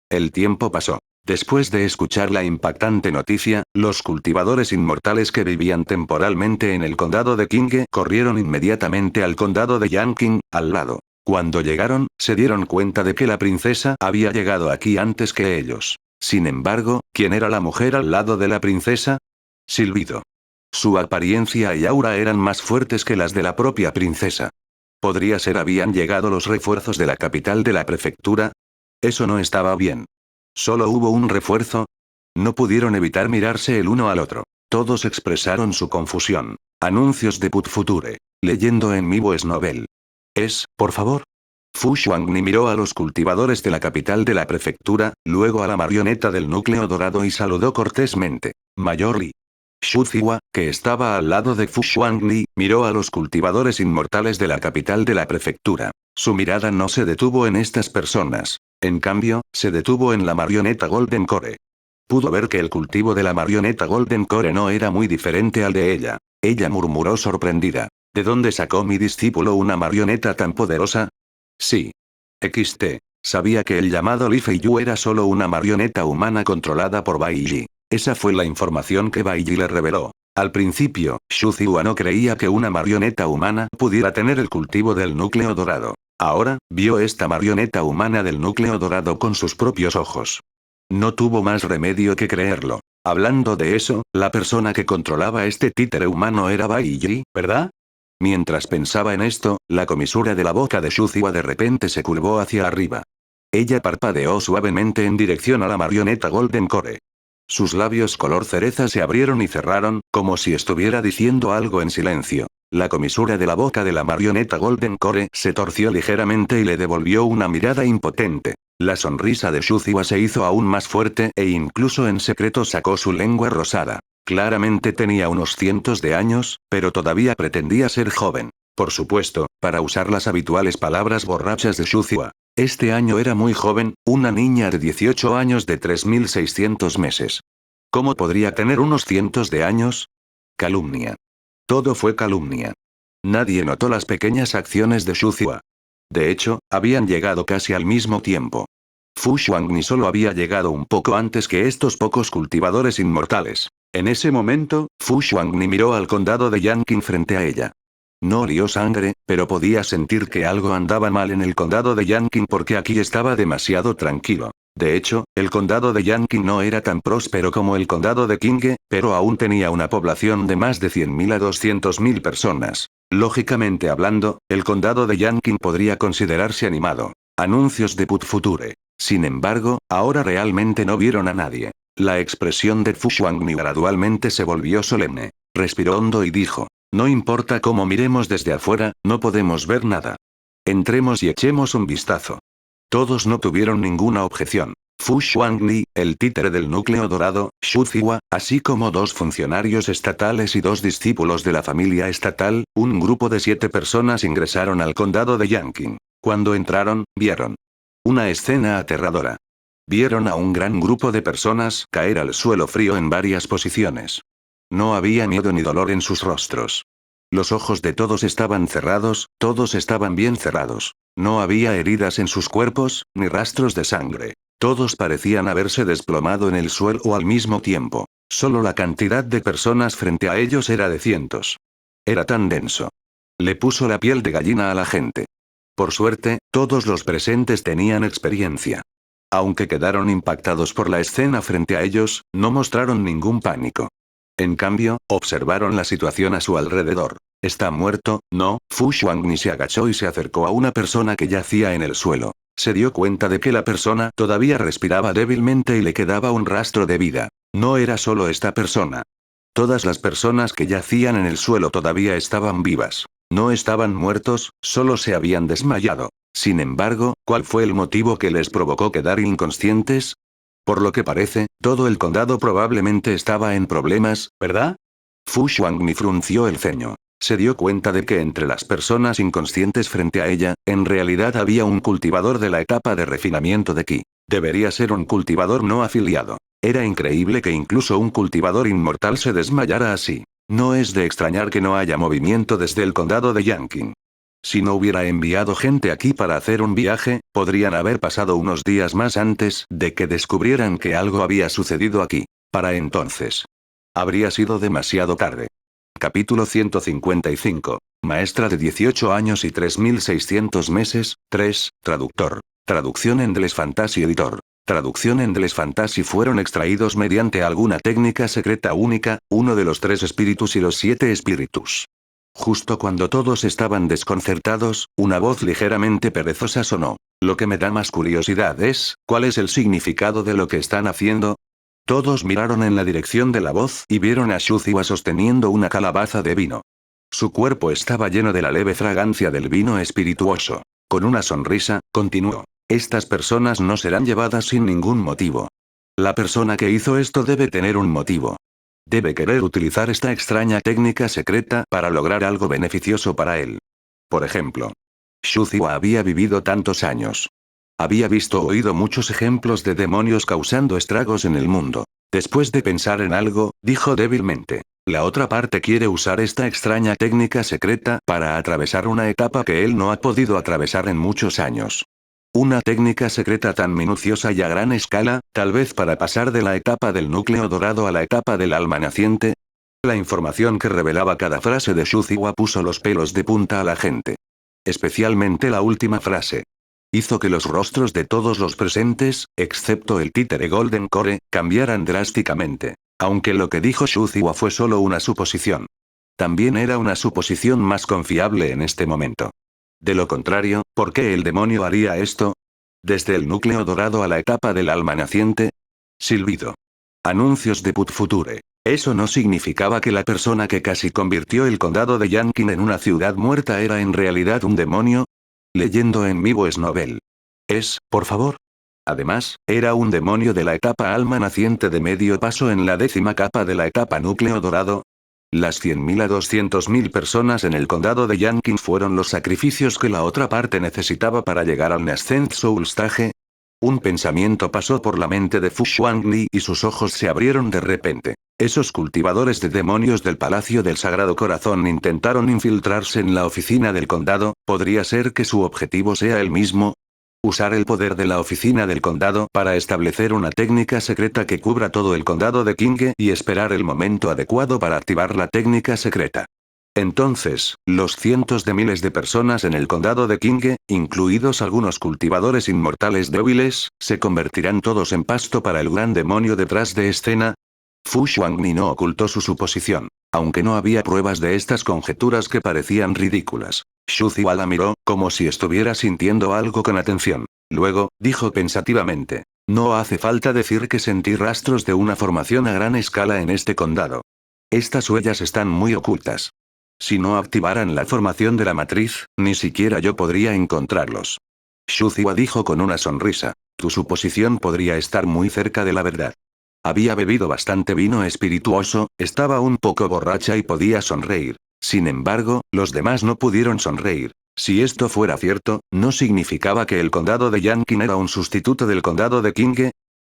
El tiempo pasó. Después de escuchar la impactante noticia, los cultivadores inmortales que vivían temporalmente en el condado de Qinghe corrieron inmediatamente al condado de Yanqing, al lado. Cuando llegaron, se dieron cuenta de que la princesa había llegado aquí antes que ellos. Sin embargo, ¿quién era la mujer al lado de la princesa? Silbido. Su apariencia y aura eran más fuertes que las de la propia princesa. ¿Podría ser habían llegado los refuerzos de la capital de la prefectura? Eso no estaba bien. ¿Solo hubo un refuerzo? No pudieron evitar mirarse el uno al otro. Todos expresaron su confusión. Anuncios de Put Future. Leyendo en mi voice novel. Por favor. Fu Xuanni miró a los cultivadores de la capital de la prefectura, luego a la marioneta del núcleo dorado y saludó cortésmente. Mayor Li. Xu Ziwa, que estaba al lado de Fu Xuanli, miró a los cultivadores inmortales de la capital de la prefectura. Su mirada no se detuvo en estas personas. En cambio, se detuvo en la marioneta Golden Core. Pudo ver que el cultivo de la marioneta Golden Core no era muy diferente al de ella. Ella murmuró sorprendida. ¿De dónde sacó mi discípulo una marioneta tan poderosa? Sí. Sabía que el llamado Li Feiyu era solo una marioneta humana controlada por Bai Yi. Esa fue la información que Bai Yi le reveló. Al principio, Xu Ziwa no creía que una marioneta humana pudiera tener el cultivo del núcleo dorado. Ahora, vio esta marioneta humana del núcleo dorado con sus propios ojos. No tuvo más remedio que creerlo. Hablando de eso, la persona que controlaba este títere humano era Bai Yi, ¿verdad? Mientras pensaba en esto, la comisura de la boca de Xu Ziwa de repente se curvó hacia arriba. Ella parpadeó suavemente en dirección a la marioneta Golden Core. Sus labios color cereza se abrieron y cerraron, como si estuviera diciendo algo en silencio. La comisura de la boca de la marioneta Golden Core se torció ligeramente y le devolvió una mirada impotente. La sonrisa de Xu Ziwa se hizo aún más fuerte e incluso en secreto sacó su lengua rosada. Claramente tenía unos cientos de años, pero todavía pretendía ser joven. Por supuesto, para usar las habituales palabras borrachas de Xu Ziwa. Este año era muy joven, una niña de 18 años de 3600 meses. ¿Cómo podría tener unos cientos de años? Calumnia. Todo fue calumnia. Nadie notó las pequeñas acciones de Xu Ziwa. De hecho, habían llegado casi al mismo tiempo. Fu Xuanni solo había llegado un poco antes que estos pocos cultivadores inmortales. En ese momento, Fu Xuangni miró al condado de Yanqing frente a ella. No olió sangre, pero podía sentir que algo andaba mal en el condado de Yanqing porque aquí estaba demasiado tranquilo. De hecho, el condado de Yanqing no era tan próspero como el condado de Qinghe, pero aún tenía una población de más de 100.000 a 200.000 personas. Lógicamente hablando, el condado de Yanqing podría considerarse animado. Anuncios de Put Future. Sin embargo, ahora realmente no vieron a nadie. La expresión de Fu Xuangni gradualmente se volvió solemne. Respiró hondo y dijo: no importa cómo miremos desde afuera, no podemos ver nada. Entremos y echemos un vistazo. Todos no tuvieron ninguna objeción. Fu Xuangni, el títere del núcleo dorado, Xu Ziwa, así como 2 funcionarios estatales y 2 discípulos de la familia estatal, un grupo de 7 personas ingresaron al condado de Yanqing. Cuando entraron, vieron una escena aterradora. Vieron a un gran grupo de personas caer al suelo frío en varias posiciones. No había miedo ni dolor en sus rostros. Los ojos de todos estaban cerrados, todos estaban bien cerrados. No había heridas en sus cuerpos, ni rastros de sangre. Todos parecían haberse desplomado en el suelo al mismo tiempo. Solo la cantidad de personas frente a ellos era de cientos. Era tan denso. Le puso la piel de gallina a la gente. Por suerte, todos los presentes tenían experiencia. Aunque quedaron impactados por la escena frente a ellos, no mostraron ningún pánico. En cambio, observaron la situación a su alrededor. ¿Está muerto? No. Fu Xuangni se agachó y se acercó a una persona que yacía en el suelo. Se dio cuenta de que la persona todavía respiraba débilmente y le quedaba un rastro de vida. No era solo esta persona. Todas las personas que yacían en el suelo todavía estaban vivas. No estaban muertos, solo se habían desmayado. Sin embargo, ¿cuál fue el motivo que les provocó quedar inconscientes? Por lo que parece, todo el condado probablemente estaba en problemas, ¿verdad? Fu Xuangni frunció el ceño. Se dio cuenta de que entre las personas inconscientes frente a ella, en realidad había un cultivador de la etapa de refinamiento de Qi. Debería ser un cultivador no afiliado. Era increíble que incluso un cultivador inmortal se desmayara así. No es de extrañar que no haya movimiento desde el condado de Yanqing. Si no hubiera enviado gente aquí para hacer un viaje, podrían haber pasado unos días más antes de que descubrieran que algo había sucedido aquí. Para entonces, habría sido demasiado tarde. Capítulo 155. Maestra de 18 años y 3600 meses, 3, traductor. Traducción Endless Fantasy Editor. Traducción Endless Fantasy fueron extraídos mediante alguna técnica secreta única, uno de los 3 espíritus y los 7 espíritus. Justo cuando todos estaban desconcertados, una voz ligeramente perezosa sonó. Lo que me da más curiosidad es, ¿cuál es el significado de lo que están haciendo? Todos miraron en la dirección de la voz y vieron a Xu Ziwa sosteniendo una calabaza de vino. Su cuerpo estaba lleno de la leve fragancia del vino espirituoso. Con una sonrisa, continuó. Estas personas no serán llevadas sin ningún motivo. La persona que hizo esto debe tener un motivo. Debe querer utilizar esta extraña técnica secreta para lograr algo beneficioso para él. Por ejemplo, Xu Ziwa había vivido tantos años. Había visto o oído muchos ejemplos de demonios causando estragos en el mundo. Después de pensar en algo, dijo débilmente. La otra parte quiere usar esta extraña técnica secreta para atravesar una etapa que él no ha podido atravesar en muchos años. Una técnica secreta tan minuciosa y a gran escala, tal vez para pasar de la etapa del núcleo dorado a la etapa del alma naciente. La información que revelaba cada frase de Xu Ziwa puso los pelos de punta a la gente. Especialmente la última frase. Hizo que los rostros de todos los presentes, excepto el títere Golden Core, cambiaran drásticamente. Aunque lo que dijo Xu Ziwa fue solo una suposición. También era una suposición más confiable en este momento. De lo contrario, ¿por qué el demonio haría esto? Desde el núcleo dorado a la etapa del alma naciente. Silbido. Anuncios de Put Future. Eso no significaba que la persona que casi convirtió el condado de Yanqing en una ciudad muerta era en realidad un demonio. Leyendo en vivo es novel. Por favor. Además, era un demonio de la etapa alma naciente de medio paso en la 10ª capa de la etapa núcleo dorado. Las 100.000 a 200.000 personas en el condado de Yanqing fueron los sacrificios que la otra parte necesitaba para llegar al Nascent Soul Stage. Un pensamiento pasó por la mente de Fu Xuangni y sus ojos se abrieron de repente. Esos cultivadores de demonios del Palacio del Sagrado Corazón intentaron infiltrarse en la oficina del condado, ¿podría ser que su objetivo sea el mismo? Usar el poder de la oficina del condado para establecer una técnica secreta que cubra todo el condado de King y esperar el momento adecuado para activar la técnica secreta. Entonces, los cientos de miles de personas en el condado de King, incluidos algunos cultivadores inmortales débiles, se convertirán todos en pasto para el gran demonio detrás de escena. Fu Xuanni no ocultó su suposición. Aunque no había pruebas de estas conjeturas que parecían ridículas. Xu Ziwa la miró, como si estuviera sintiendo algo con atención. Luego, dijo pensativamente. No hace falta decir que sentí rastros de una formación a gran escala en este condado. Estas huellas están muy ocultas. Si no activaran la formación de la matriz, ni siquiera yo podría encontrarlos. Xu Ziwa dijo con una sonrisa. Tu suposición podría estar muy cerca de la verdad. Había bebido bastante vino espirituoso, estaba un poco borracha y podía sonreír. Sin embargo, los demás no pudieron sonreír. Si esto fuera cierto, ¿no significaba que el condado de Yanqing era un sustituto del condado de King?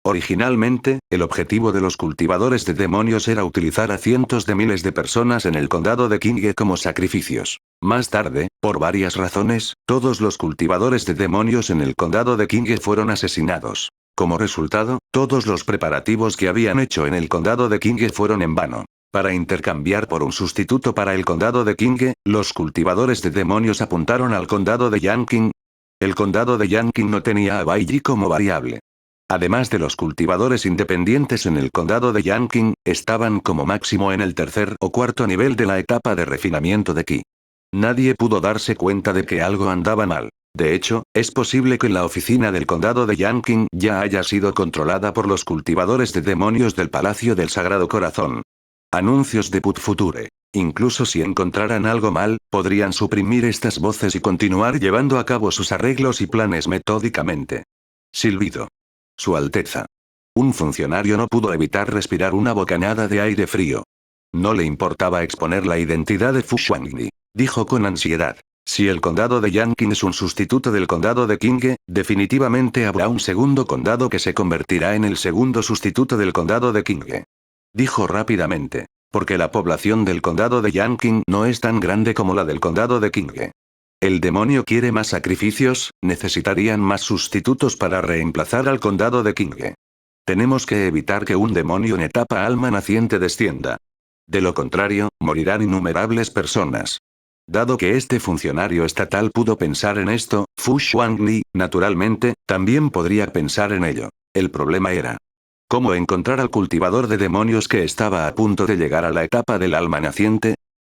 Originalmente, el objetivo de los cultivadores de demonios era utilizar a cientos de miles de personas en el condado de King como sacrificios. Más tarde, por varias razones, todos los cultivadores de demonios en el condado de King fueron asesinados. Como resultado, todos los preparativos que habían hecho en el condado de King fueron en vano. Para intercambiar por un sustituto para el condado de King, los cultivadores de demonios apuntaron al condado de Yanqing. El condado de Yanqing no tenía a Bai Yi como variable. Además de los cultivadores independientes en el condado de Yanqing, estaban como máximo en el tercer o cuarto nivel de la etapa de refinamiento de Qi. Nadie pudo darse cuenta de que algo andaba mal. De hecho, es posible que la oficina del condado de Yanqing ya haya sido controlada por los cultivadores de demonios del Palacio del Sagrado Corazón. Anuncios de Put Future. Incluso si encontraran algo mal, podrían suprimir estas voces y continuar llevando a cabo sus arreglos y planes metódicamente. Silbido. Su Alteza. Un funcionario no pudo evitar respirar una bocanada de aire frío. No le importaba exponer la identidad de Fu Xuanni. Dijo con ansiedad. Si el condado de Yanqing es un sustituto del condado de King, definitivamente habrá un segundo condado que se convertirá en el segundo sustituto del condado de King. Dijo rápidamente. Porque la población del condado de Yanqing no es tan grande como la del condado de King. El demonio quiere más sacrificios, necesitarían más sustitutos para reemplazar al condado de King. Tenemos que evitar que un demonio en etapa alma naciente descienda. De lo contrario, morirán innumerables personas. Dado que este funcionario estatal pudo pensar en esto, Fu Xuanli, naturalmente, también podría pensar en ello. El problema era cómo encontrar al cultivador de demonios que estaba a punto de llegar a la etapa del alma naciente.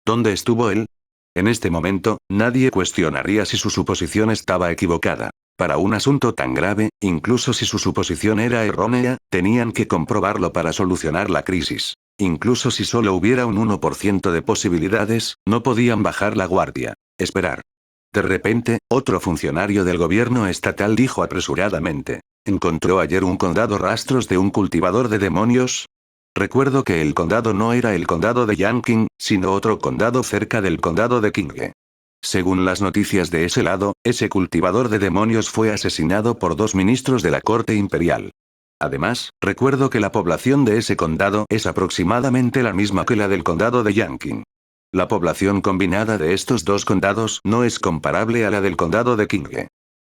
¿Dónde estuvo él? En este momento, nadie cuestionaría si su suposición estaba equivocada. Para un asunto tan grave, incluso si su suposición era errónea, tenían que comprobarlo para solucionar la crisis. Incluso si solo hubiera un 1% de posibilidades, no podían bajar la guardia. Esperar. De repente, otro funcionario del gobierno estatal dijo apresuradamente. ¿Encontró ayer un condado rastros de un cultivador de demonios? Recuerdo que el condado no era el condado de Yanqing, sino otro condado cerca del condado de King. Según las noticias de ese lado, ese cultivador de demonios fue asesinado por 2 ministros de la corte imperial. Además, recuerdo que la población de ese condado es aproximadamente la misma que la del condado de Yanqing. La población combinada de estos 2 condados no es comparable a la del condado de King.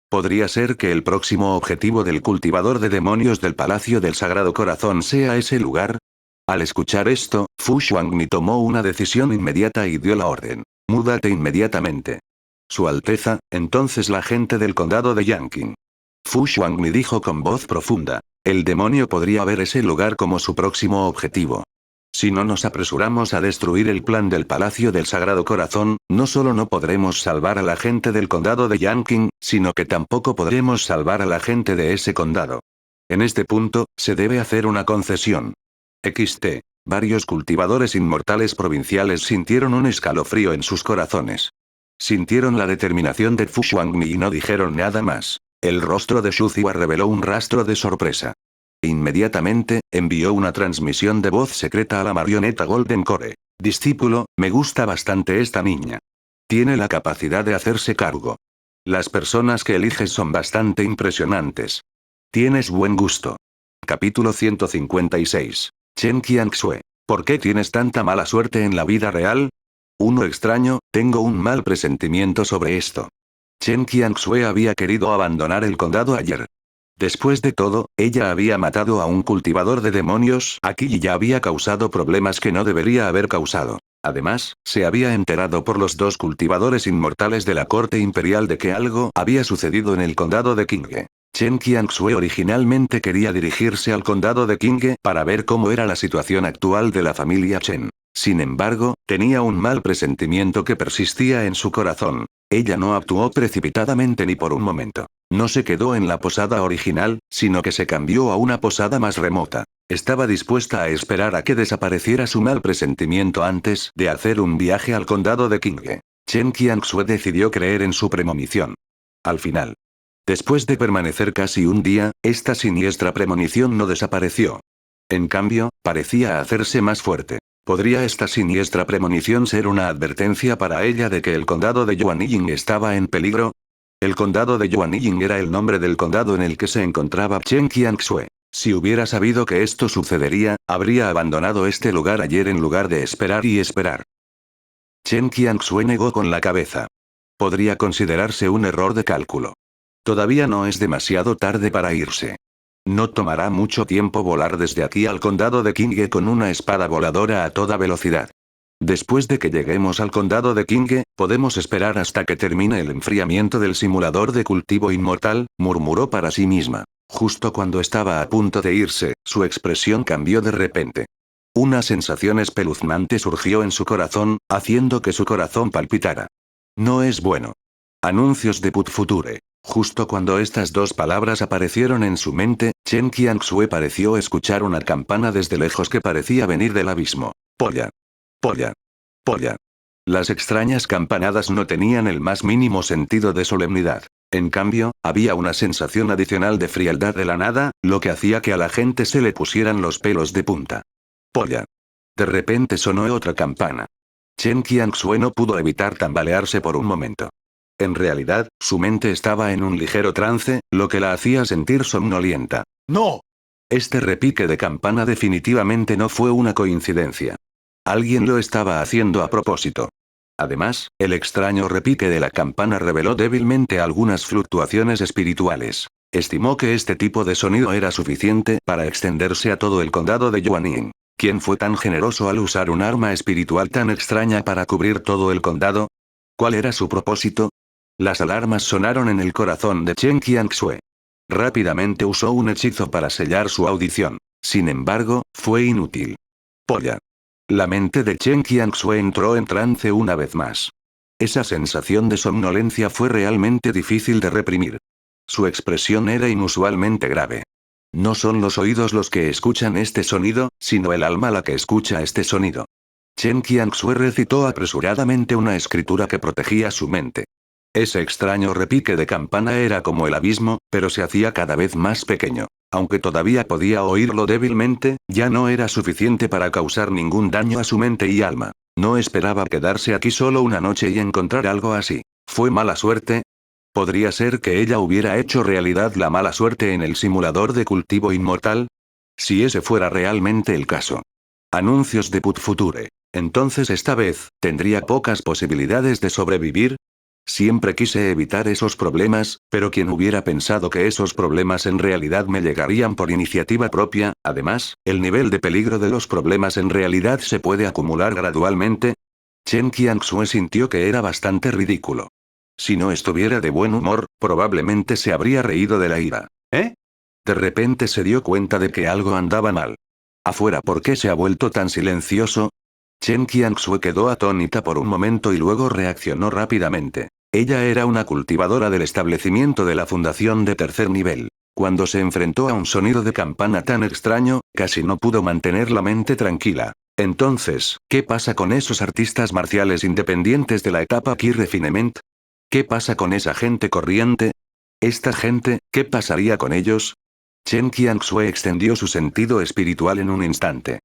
¿Podría ser que el próximo objetivo del cultivador de demonios del Palacio del Sagrado Corazón sea ese lugar? Al escuchar esto, Fu Xuanni tomó una decisión inmediata y dio la orden. Múdate inmediatamente. Su Alteza, entonces la gente del condado de Yanqing. Fu Xuanni dijo con voz profunda. El demonio podría ver ese lugar como su próximo objetivo. Si no nos apresuramos a destruir el plan del Palacio del Sagrado Corazón, no solo no podremos salvar a la gente del condado de Yanqing, sino que tampoco podremos salvar a la gente de ese condado. En este punto, se debe hacer una concesión. XT. Varios cultivadores inmortales provinciales sintieron un escalofrío en sus corazones. Sintieron la determinación de Fu Xuanni y no dijeron nada más. El rostro de Xu Ziwa reveló un rastro de sorpresa. Inmediatamente, envió una transmisión de voz secreta a la marioneta Golden Core. Discípulo, me gusta bastante esta niña. Tiene la capacidad de hacerse cargo. Las personas que eliges son bastante impresionantes. Tienes buen gusto. Capítulo 156. Chen Qiangxue. ¿Por qué tienes tanta mala suerte en la vida real? Uno extraño, tengo un mal presentimiento sobre esto. Chen Qianxue había querido abandonar el condado ayer. Después de todo, ella había matado a un cultivador de demonios aquí y ya había causado problemas que no debería haber causado. Además, se había enterado por los dos cultivadores inmortales de la corte imperial de que algo había sucedido en el condado de Qinghe. Chen Qianxue originalmente quería dirigirse al condado de Qinghe para ver cómo era la situación actual de la familia Chen. Sin embargo, tenía un mal presentimiento que persistía en su corazón. Ella no actuó precipitadamente ni por un momento. No se quedó en la posada original, sino que se cambió a una posada más remota. Estaba dispuesta a esperar a que desapareciera su mal presentimiento antes de hacer un viaje al condado de Qinghe. Chen Qianxue decidió creer en su premonición. Al final, después de permanecer casi un día, esta siniestra premonición no desapareció. En cambio, parecía hacerse más fuerte. ¿Podría esta siniestra premonición ser una advertencia para ella de que el condado de Yuanying estaba en peligro? El condado de Yuanying era el nombre del condado en el que se encontraba Chen Qianxue. Si hubiera sabido que esto sucedería, habría abandonado este lugar ayer en lugar de esperar y esperar. Chen Qianxue negó con la cabeza. Podría considerarse un error de cálculo. Todavía no es demasiado tarde para irse. No tomará mucho tiempo volar desde aquí al condado de Qinghe con una espada voladora a toda velocidad. Después de que lleguemos al condado de Qinghe, podemos esperar hasta que termine el enfriamiento del simulador de cultivo inmortal, murmuró para sí misma. Justo cuando estaba a punto de irse, su expresión cambió de repente. Una sensación espeluznante surgió en su corazón, haciendo que su corazón palpitara. No es bueno. Anuncios de Put Future. Justo cuando estas dos palabras aparecieron en su mente, Chen Qianxue pareció escuchar una campana desde lejos que parecía venir del abismo. Polla. Polla. Polla. Las extrañas campanadas no tenían el más mínimo sentido de solemnidad. En cambio, había una sensación adicional de frialdad de la nada, lo que hacía que a la gente se le pusieran los pelos de punta. Polla. De repente sonó otra campana. Chen Qianxue no pudo evitar tambalearse por un momento. En realidad, su mente estaba en un ligero trance, lo que la hacía sentir somnolienta. ¡No! Este repique de campana definitivamente no fue una coincidencia. Alguien lo estaba haciendo a propósito. Además, el extraño repique de la campana reveló débilmente algunas fluctuaciones espirituales. Estimó que este tipo de sonido era suficiente para extenderse a todo el condado de Yuanying. ¿Quién fue tan generoso al usar un arma espiritual tan extraña para cubrir todo el condado? ¿Cuál era su propósito? Las alarmas sonaron en el corazón de Chen Qianxue. Rápidamente usó un hechizo para sellar su audición. Sin embargo, fue inútil. Polla. La mente de Chen Qianxue entró en trance una vez más. Esa sensación de somnolencia fue realmente difícil de reprimir. Su expresión era inusualmente grave. No son los oídos los que escuchan este sonido, sino el alma la que escucha este sonido. Chen Qianxue recitó apresuradamente una escritura que protegía su mente. Ese extraño repique de campana era como el abismo, pero se hacía cada vez más pequeño. Aunque todavía podía oírlo débilmente, ya no era suficiente para causar ningún daño a su mente y alma. No esperaba quedarse aquí solo una noche y encontrar algo así. ¿Fue mala suerte? ¿Podría ser que ella hubiera hecho realidad la mala suerte en el simulador de cultivo inmortal? Si ese fuera realmente el caso. Anuncios de Put Future. Entonces esta vez, ¿tendría pocas posibilidades de sobrevivir? Siempre quise evitar esos problemas, pero quien hubiera pensado que esos problemas en realidad me llegarían por iniciativa propia. Además, el nivel de peligro de los problemas en realidad se puede acumular gradualmente. Chen Qianxue sintió que era bastante ridículo. Si no estuviera de buen humor, probablemente se habría reído de la ira. ¿Eh? De repente se dio cuenta de que algo andaba mal. Afuera, ¿por qué se ha vuelto tan silencioso? Chen Qianxue quedó atónita por un momento y luego reaccionó rápidamente. Ella era una cultivadora del establecimiento de la fundación de tercer nivel. Cuando se enfrentó a un sonido de campana tan extraño, casi no pudo mantener la mente tranquila. Entonces, ¿qué pasa con esos artistas marciales independientes de la etapa Key Refinement? ¿Qué pasa con esa gente corriente? ¿Esta gente, qué pasaría con ellos? Chen Qianxue extendió su sentido espiritual en un instante.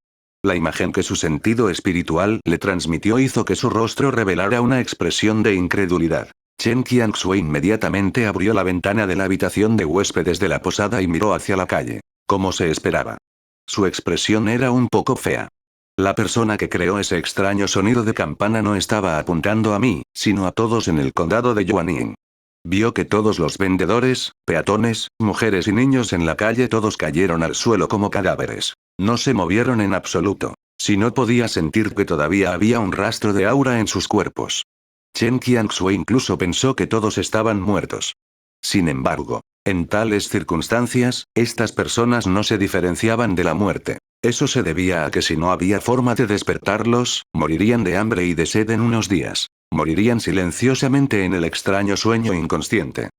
La imagen que su sentido espiritual le transmitió hizo que su rostro revelara una expresión de incredulidad. Chen Qianxue inmediatamente abrió la ventana de la habitación de huéspedes de la posada y miró hacia la calle. Como se esperaba. Su expresión era un poco fea. La persona que creó ese extraño sonido de campana no estaba apuntando a mí, sino a todos en el condado de Yuanying. Vio que todos los vendedores, peatones, mujeres y niños en la calle todos cayeron al suelo como cadáveres. No se movieron en absoluto. Si no podía sentir que todavía había un rastro de aura en sus cuerpos. Chen Qianxue incluso pensó que todos estaban muertos. Sin embargo, en tales circunstancias, estas personas no se diferenciaban de la muerte. Eso se debía a que si no había forma de despertarlos, morirían de hambre y de sed en unos días. Morirían silenciosamente en el extraño sueño inconsciente.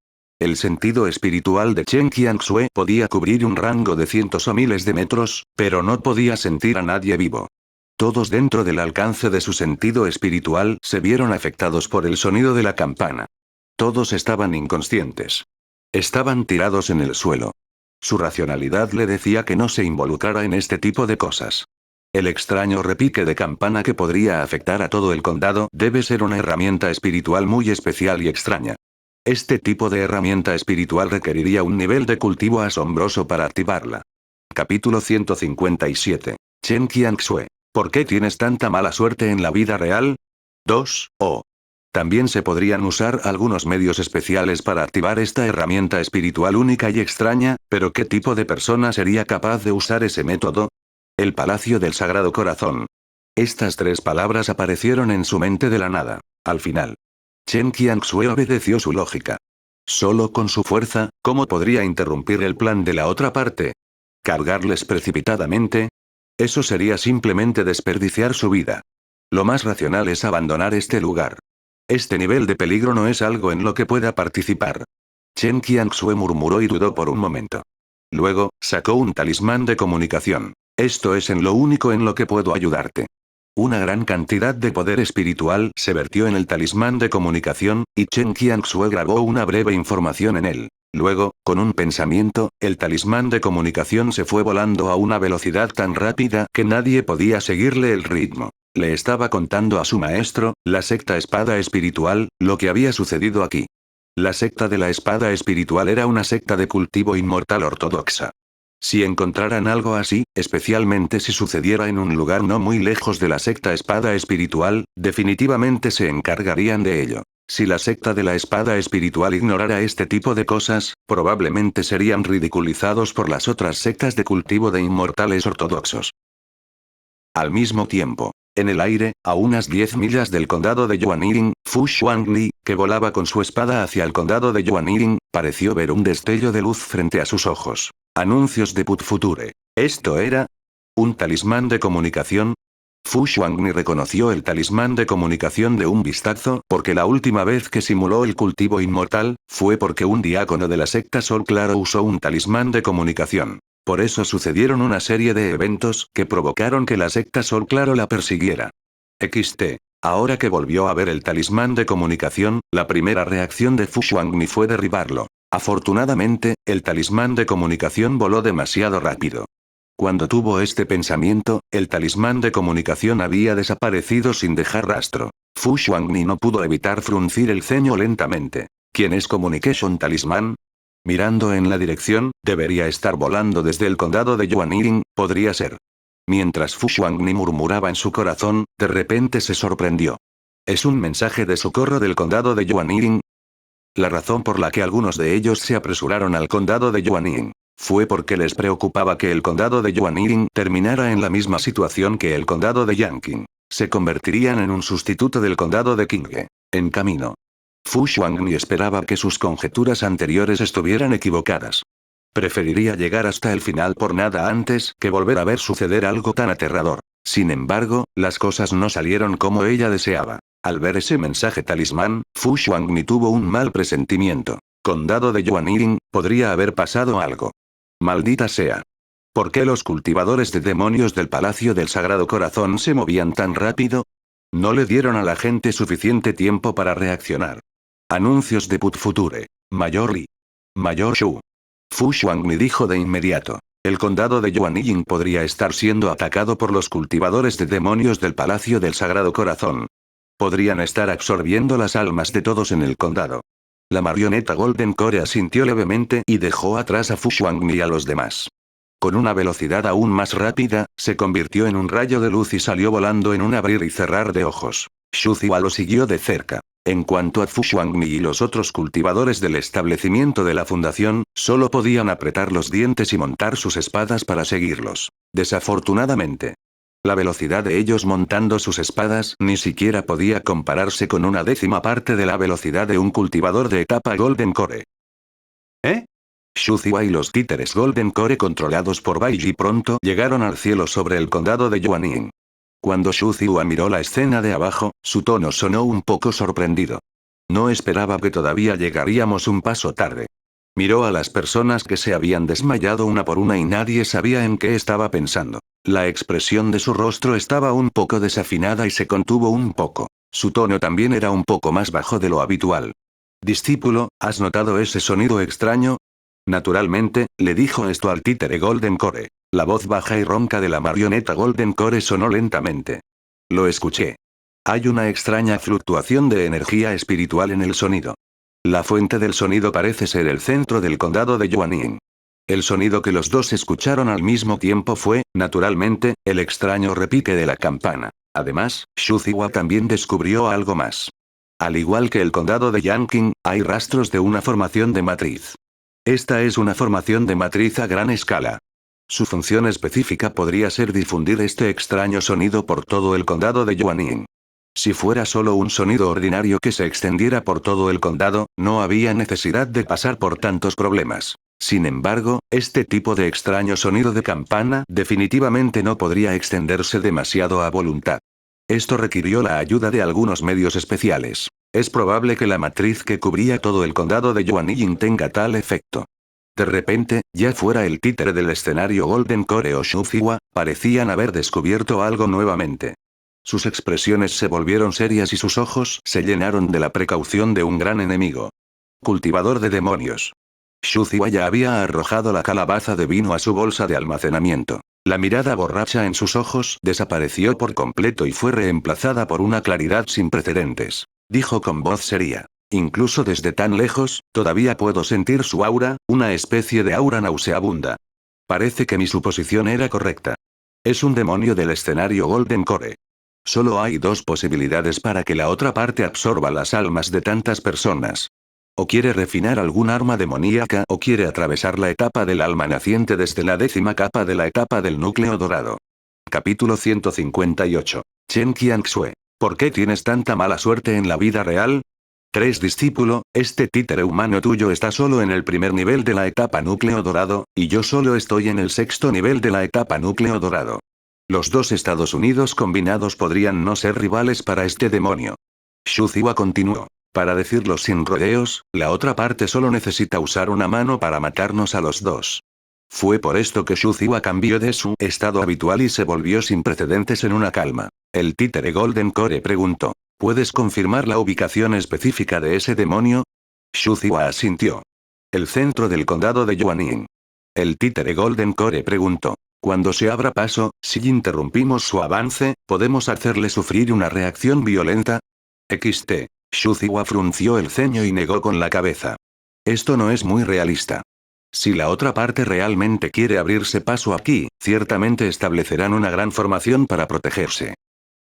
El sentido espiritual de Chen Qianxue podía cubrir un rango de cientos o miles de metros, pero no podía sentir a nadie vivo. Todos dentro del alcance de su sentido espiritual se vieron afectados por el sonido de la campana. Todos estaban inconscientes. Estaban tirados en el suelo. Su racionalidad le decía que no se involucrara en este tipo de cosas. El extraño repique de campana que podría afectar a todo el condado debe ser una herramienta espiritual muy especial y extraña. Este tipo de herramienta espiritual requeriría un nivel de cultivo asombroso para activarla. Capítulo 157. Chen Qianxue. ¿Por qué tienes tanta mala suerte en la vida real? 2. También se podrían usar algunos medios especiales para activar esta herramienta espiritual única y extraña, pero ¿qué tipo de persona sería capaz de usar ese método? El Palacio del Sagrado Corazón. Estas tres palabras aparecieron en su mente de la nada. Al final. Chen Qianxue obedeció su lógica. Solo con su fuerza, ¿cómo podría interrumpir el plan de la otra parte? ¿Cargarles precipitadamente? Eso sería simplemente desperdiciar su vida. Lo más racional es abandonar este lugar. Este nivel de peligro no es algo en lo que pueda participar. Chen Qianxue murmuró y dudó por un momento. Luego, sacó un talismán de comunicación. Esto es en lo único en lo que puedo ayudarte. Una gran cantidad de poder espiritual se vertió en el talismán de comunicación, y Chen Qianxue grabó una breve información en él. Luego, con un pensamiento, el talismán de comunicación se fue volando a una velocidad tan rápida que nadie podía seguirle el ritmo. Le estaba contando a su maestro, la secta espada espiritual, lo que había sucedido aquí. La secta de la espada espiritual era una secta de cultivo inmortal ortodoxa. Si encontraran algo así, especialmente si sucediera en un lugar no muy lejos de la secta espada espiritual, definitivamente se encargarían de ello. Si la secta de la espada espiritual ignorara este tipo de cosas, probablemente serían ridiculizados por las otras sectas de cultivo de inmortales ortodoxos. Al mismo tiempo, en el aire, a unas 10 millas del condado de Yuanying, Fu Xuangli, que volaba con su espada hacia el condado de Yuanying, pareció ver un destello de luz frente a sus ojos. Anuncios de Put Future. ¿Esto era un talismán de comunicación? Fu Xuangni reconoció el talismán de comunicación de un vistazo, porque la última vez que simuló el cultivo inmortal, fue porque un diácono de la secta Sol Claro usó un talismán de comunicación. Por eso sucedieron una serie de eventos que provocaron que la secta Sol Claro la persiguiera. XT. Ahora que volvió a ver el talismán de comunicación, la primera reacción de Fu Xuangni fue derribarlo. Afortunadamente, el talismán de comunicación voló demasiado rápido. Cuando tuvo este pensamiento, el talismán de comunicación había desaparecido sin dejar rastro. Fu Xuangni no pudo evitar fruncir el ceño lentamente. ¿Quién es Communication Talismán? Mirando en la dirección, debería estar volando desde el condado de Yuanying, podría ser. Mientras Fu Xuangni murmuraba en su corazón, de repente se sorprendió. ¿Es un mensaje de socorro del condado de Yuanying? La razón por la que algunos de ellos se apresuraron al condado de Yuanying fue porque les preocupaba que el condado de Yuanying terminara en la misma situación que el condado de Yanqing. Se convertirían en un sustituto del condado de Qinghe. En camino. Fu Xuangni esperaba que sus conjeturas anteriores estuvieran equivocadas. Preferiría llegar hasta el final por nada antes que volver a ver suceder algo tan aterrador. Sin embargo, las cosas no salieron como ella deseaba. Al ver ese mensaje talismán, Fu Xuangni tuvo un mal presentimiento. Condado de Yuanying, podría haber pasado algo. Maldita sea. ¿Por qué los cultivadores de demonios del Palacio del Sagrado Corazón se movían tan rápido? No le dieron a la gente suficiente tiempo para reaccionar. Anuncios de Put Future. Mayor Li. Mayor Shu. Fu Xuangni dijo de inmediato. El condado de Yuanying podría estar siendo atacado por los cultivadores de demonios del Palacio del Sagrado Corazón. Podrían estar absorbiendo las almas de todos en el condado. La marioneta Golden Core asintió levemente y dejó atrás a Fu Xuangni y a los demás. Con una velocidad aún más rápida, se convirtió en un rayo de luz y salió volando en un abrir y cerrar de ojos. Xu Zhua lo siguió de cerca. En cuanto a Fu Xuangmi y los otros cultivadores del establecimiento de la fundación, solo podían apretar los dientes y montar sus espadas para seguirlos. Desafortunadamente, la velocidad de ellos montando sus espadas ni siquiera podía compararse con una décima parte de la velocidad de un cultivador de etapa Golden Core. ¿Eh? Xu Ziwa y los títeres Golden Core controlados por Bai Yi pronto llegaron al cielo sobre el condado de Yuanying. Cuando Xu Ziwa miró la escena de abajo, su tono sonó un poco sorprendido. No esperaba que todavía llegaríamos un paso tarde. Miró a las personas que se habían desmayado una por una y nadie sabía en qué estaba pensando. La expresión de su rostro estaba un poco desafinada y se contuvo un poco. Su tono también era un poco más bajo de lo habitual. Discípulo, ¿has notado ese sonido extraño? Naturalmente, le dijo esto al títere Golden Core. La voz baja y ronca de la marioneta Golden Core sonó lentamente. Lo escuché. Hay una extraña fluctuación de energía espiritual en el sonido. La fuente del sonido parece ser el centro del condado de Yuanying. El sonido que los dos escucharon al mismo tiempo fue, naturalmente, el extraño repique de la campana. Además, Xu Ziwa también descubrió algo más. Al igual que el condado de Yanqing, hay rastros de una formación de matriz. Esta es una formación de matriz a gran escala. Su función específica podría ser difundir este extraño sonido por todo el condado de Yuanying. Si fuera solo un sonido ordinario que se extendiera por todo el condado, no había necesidad de pasar por tantos problemas. Sin embargo, este tipo de extraño sonido de campana definitivamente no podría extenderse demasiado a voluntad. Esto requirió la ayuda de algunos medios especiales. Es probable que la matriz que cubría todo el condado de Yuanying tenga tal efecto. De repente, ya fuera el títere del escenario Golden Core o Xu Ziwa, parecían haber descubierto algo nuevamente. Sus expresiones se volvieron serias y sus ojos se llenaron de la precaución de un gran enemigo. Cultivador de demonios. Xu Ziwa ya había arrojado la calabaza de vino a su bolsa de almacenamiento. La mirada borracha en sus ojos desapareció por completo y fue reemplazada por una claridad sin precedentes. Dijo con voz seria. Incluso desde tan lejos, todavía puedo sentir su aura, una especie de aura nauseabunda. Parece que mi suposición era correcta. Es un demonio del escenario Golden Core. Solo hay dos posibilidades para que la otra parte absorba las almas de tantas personas. O quiere refinar algún arma demoníaca o quiere atravesar la etapa del alma naciente desde la 10ª capa de la etapa del núcleo dorado. Capítulo 158. Chen Qianxue. ¿Por qué tienes tanta mala suerte en la vida real? 3 Discípulo, este títere humano tuyo está solo en el primer nivel de la etapa núcleo dorado, y yo solo estoy en el 6º nivel de la etapa núcleo dorado. Los dos Estados Unidos combinados podrían no ser rivales para este demonio. Xu Ziwa continuó. Para decirlo sin rodeos, la otra parte solo necesita usar una mano para matarnos a los dos. Fue por esto que Xu Ziwa cambió de su estado habitual y se volvió sin precedentes en una calma. El títere Golden Core preguntó. ¿Puedes confirmar la ubicación específica de ese demonio? Xu Ziwa asintió. El centro del condado de Yuanying. El títere Golden Core preguntó. Cuando se abra paso, si interrumpimos su avance, ¿podemos hacerle sufrir una reacción violenta? XT. Xu Ziwa frunció el ceño y negó con la cabeza. Esto no es muy realista. Si la otra parte realmente quiere abrirse paso aquí, ciertamente establecerán una gran formación para protegerse.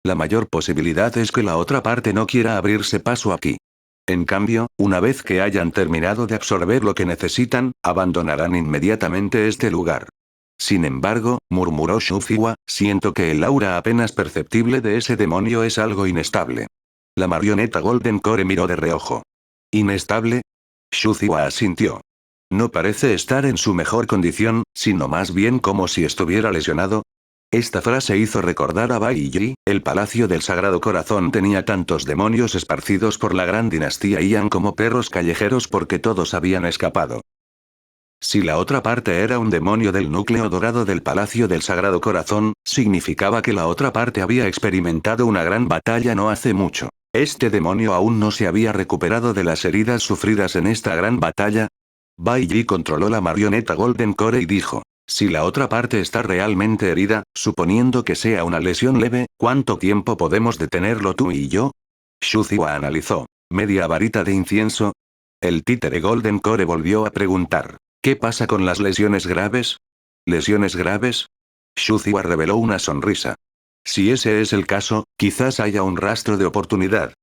La mayor posibilidad es que la otra parte no quiera abrirse paso aquí. En cambio, una vez que hayan terminado de absorber lo que necesitan, abandonarán inmediatamente este lugar. Sin embargo, murmuró Xu Ziwa, siento que el aura apenas perceptible de ese demonio es algo inestable. La marioneta Golden Core miró de reojo. ¿Inestable? Xu Ziwa asintió. No parece estar en su mejor condición, sino más bien como si estuviera lesionado. Esta frase hizo recordar a Bai Yi, el Palacio del Sagrado Corazón tenía tantos demonios esparcidos por la gran dinastía Yan como perros callejeros porque todos habían escapado. Si la otra parte era un demonio del núcleo dorado del Palacio del Sagrado Corazón, significaba que la otra parte había experimentado una gran batalla no hace mucho. ¿Este demonio aún no se había recuperado de las heridas sufridas en esta gran batalla? Bai Yi controló la marioneta Golden Core y dijo. Si la otra parte está realmente herida, suponiendo que sea una lesión leve, ¿cuánto tiempo podemos detenerlo tú y yo? Xu Ziwa analizó. ¿Media varita de incienso? El títere Golden Core volvió a preguntar. ¿Qué pasa con las lesiones graves? ¿Lesiones graves? Xu Ziwa reveló una sonrisa. Si ese es el caso, quizás haya un rastro de oportunidad.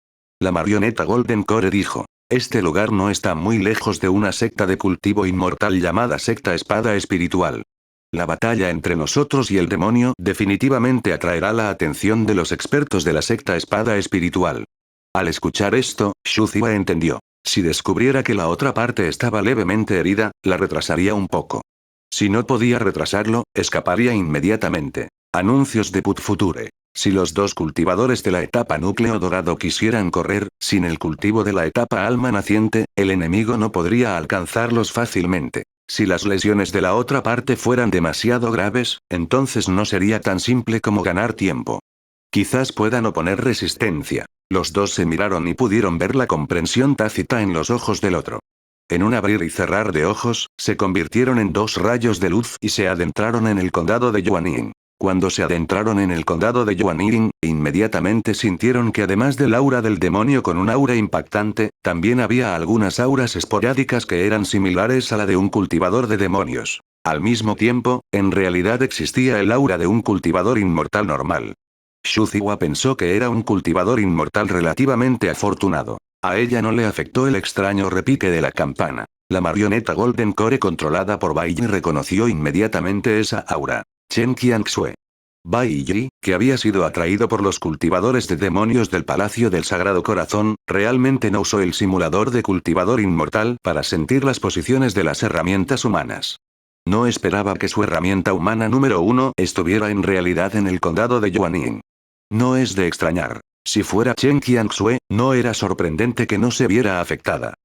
La marioneta Golden Core dijo. Este lugar no está muy lejos de una secta de cultivo inmortal llamada Secta Espada Espiritual. La batalla entre nosotros y el demonio definitivamente atraerá la atención de los expertos de la Secta Espada Espiritual. Al escuchar esto, Xu Ziwa entendió. Si descubriera que la otra parte estaba levemente herida, la retrasaría un poco. Si no podía retrasarlo, escaparía inmediatamente. Anuncios de Put Future. Si los dos cultivadores de la etapa núcleo dorado quisieran correr, sin el cultivo de la etapa alma naciente, el enemigo no podría alcanzarlos fácilmente. Si las lesiones de la otra parte fueran demasiado graves, entonces no sería tan simple como ganar tiempo. Quizás puedan oponer resistencia. Los dos se miraron y pudieron ver la comprensión tácita en los ojos del otro. En un abrir y cerrar de ojos, se convirtieron en dos rayos de luz y se adentraron en el condado de Yuanying. Cuando se adentraron en el condado de Yuanying, inmediatamente sintieron que además del aura del demonio con un aura impactante, también había algunas auras esporádicas que eran similares a la de un cultivador de demonios. Al mismo tiempo, en realidad existía el aura de un cultivador inmortal normal. Xu Ziwa pensó que era un cultivador inmortal relativamente afortunado. A ella no le afectó el extraño repique de la campana. La marioneta Golden Core controlada por Bai Yi reconoció inmediatamente esa aura. Chen Qianxue. Bai Yi, que había sido atraído por los cultivadores de demonios del Palacio del Sagrado Corazón, realmente no usó el simulador de cultivador inmortal para sentir las posiciones de las herramientas humanas. No esperaba que su herramienta humana número 1 estuviera en realidad en el condado de Yuanying. No es de extrañar. Si fuera Chen Qianxue, no era sorprendente que no se viera afectada.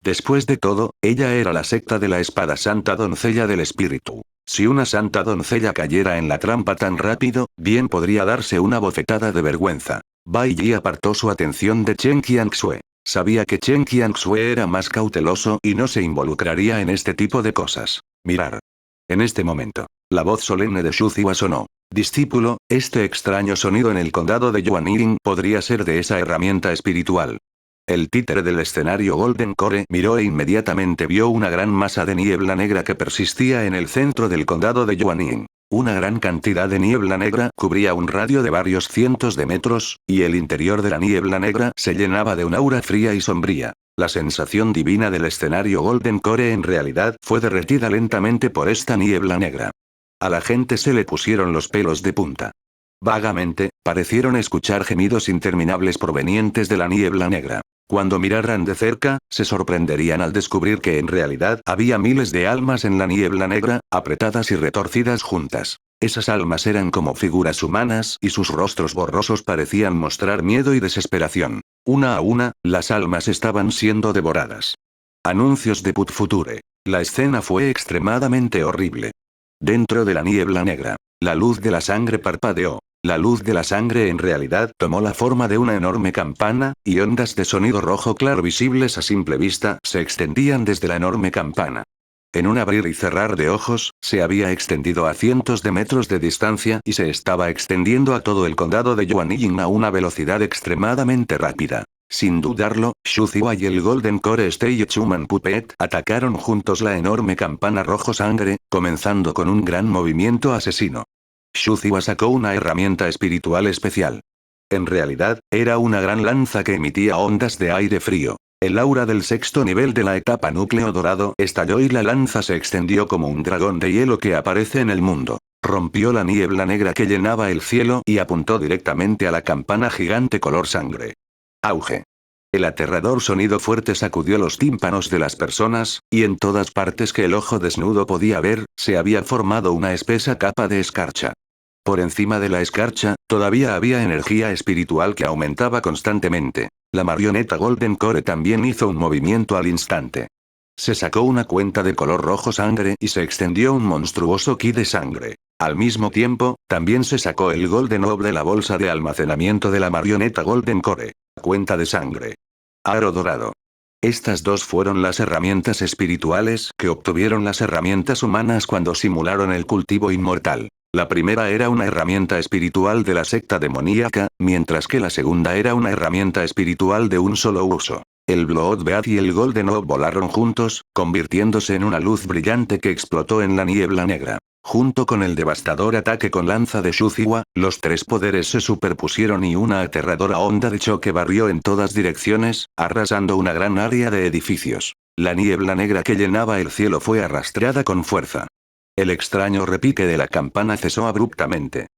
Después de todo, ella era la secta de la espada Santa Doncella del Espíritu. Si una santa doncella cayera en la trampa tan rápido, bien podría darse una bofetada de vergüenza. Bai Yi apartó su atención de Chen Qianxue. Sabía que Chen Qianxue era más cauteloso y no se involucraría en este tipo de cosas. Mirar. En este momento, la voz solemne de Xu Ziwa sonó. Discípulo, este extraño sonido en el condado de Yuanying podría ser de esa herramienta espiritual. El títere del escenario Golden Core miró e inmediatamente vio una gran masa de niebla negra que persistía en el centro del condado de Yuanying. Una gran cantidad de niebla negra cubría un radio de varios cientos de metros, y el interior de la niebla negra se llenaba de un aura fría y sombría. La sensación divina del escenario Golden Core en realidad fue derretida lentamente por esta niebla negra. A la gente se le pusieron los pelos de punta. Vagamente, parecieron escuchar gemidos interminables provenientes de la niebla negra. Cuando miraran de cerca, se sorprenderían al descubrir que en realidad había miles de almas en la niebla negra, apretadas y retorcidas juntas. Esas almas eran como figuras humanas y sus rostros borrosos parecían mostrar miedo y desesperación. Una a una, las almas estaban siendo devoradas. Anuncios de Put Future. La escena fue extremadamente horrible. Dentro de la niebla negra, la luz de la sangre parpadeó. La luz de la sangre en realidad tomó la forma de una enorme campana, y ondas de sonido rojo claro visibles a simple vista se extendían desde la enorme campana. En un abrir y cerrar de ojos, se había extendido a cientos de metros de distancia y se estaba extendiendo a todo el condado de Yuanying a una velocidad extremadamente rápida. Sin dudarlo, Xu Ziwa y el Golden Core Stage Human Puppet atacaron juntos la enorme campana rojo sangre, comenzando con un gran movimiento asesino. Xu Ziwa sacó una herramienta espiritual especial. En realidad, era una gran lanza que emitía ondas de aire frío. El aura del sexto nivel de la etapa núcleo dorado estalló y la lanza se extendió como un dragón de hielo que aparece en el mundo. Rompió la niebla negra que llenaba el cielo y apuntó directamente a la campana gigante color sangre. Auge. El aterrador sonido fuerte sacudió los tímpanos de las personas, y en todas partes que el ojo desnudo podía ver, se había formado una espesa capa de escarcha. Por encima de la escarcha, todavía había energía espiritual que aumentaba constantemente. La marioneta Golden Core también hizo un movimiento al instante. Se sacó una cuenta de color rojo sangre y se extendió un monstruoso ki de sangre. Al mismo tiempo, también se sacó el Golden Orb de la bolsa de almacenamiento de la marioneta Golden Core. Cuenta de sangre. Aro dorado. Estas dos fueron las herramientas espirituales que obtuvieron las herramientas humanas cuando simularon el cultivo inmortal. La primera era una herramienta espiritual de la secta demoníaca, mientras que la segunda era una herramienta espiritual de un solo uso. El Bloodbeat y el Golden Orb volaron juntos, convirtiéndose en una luz brillante que explotó en la niebla negra. Junto con el devastador ataque con lanza de Shuziwa, los tres poderes se superpusieron y una aterradora onda de choque barrió en todas direcciones, arrasando una gran área de edificios. La niebla negra que llenaba el cielo fue arrastrada con fuerza. El extraño repique de la campana cesó abruptamente.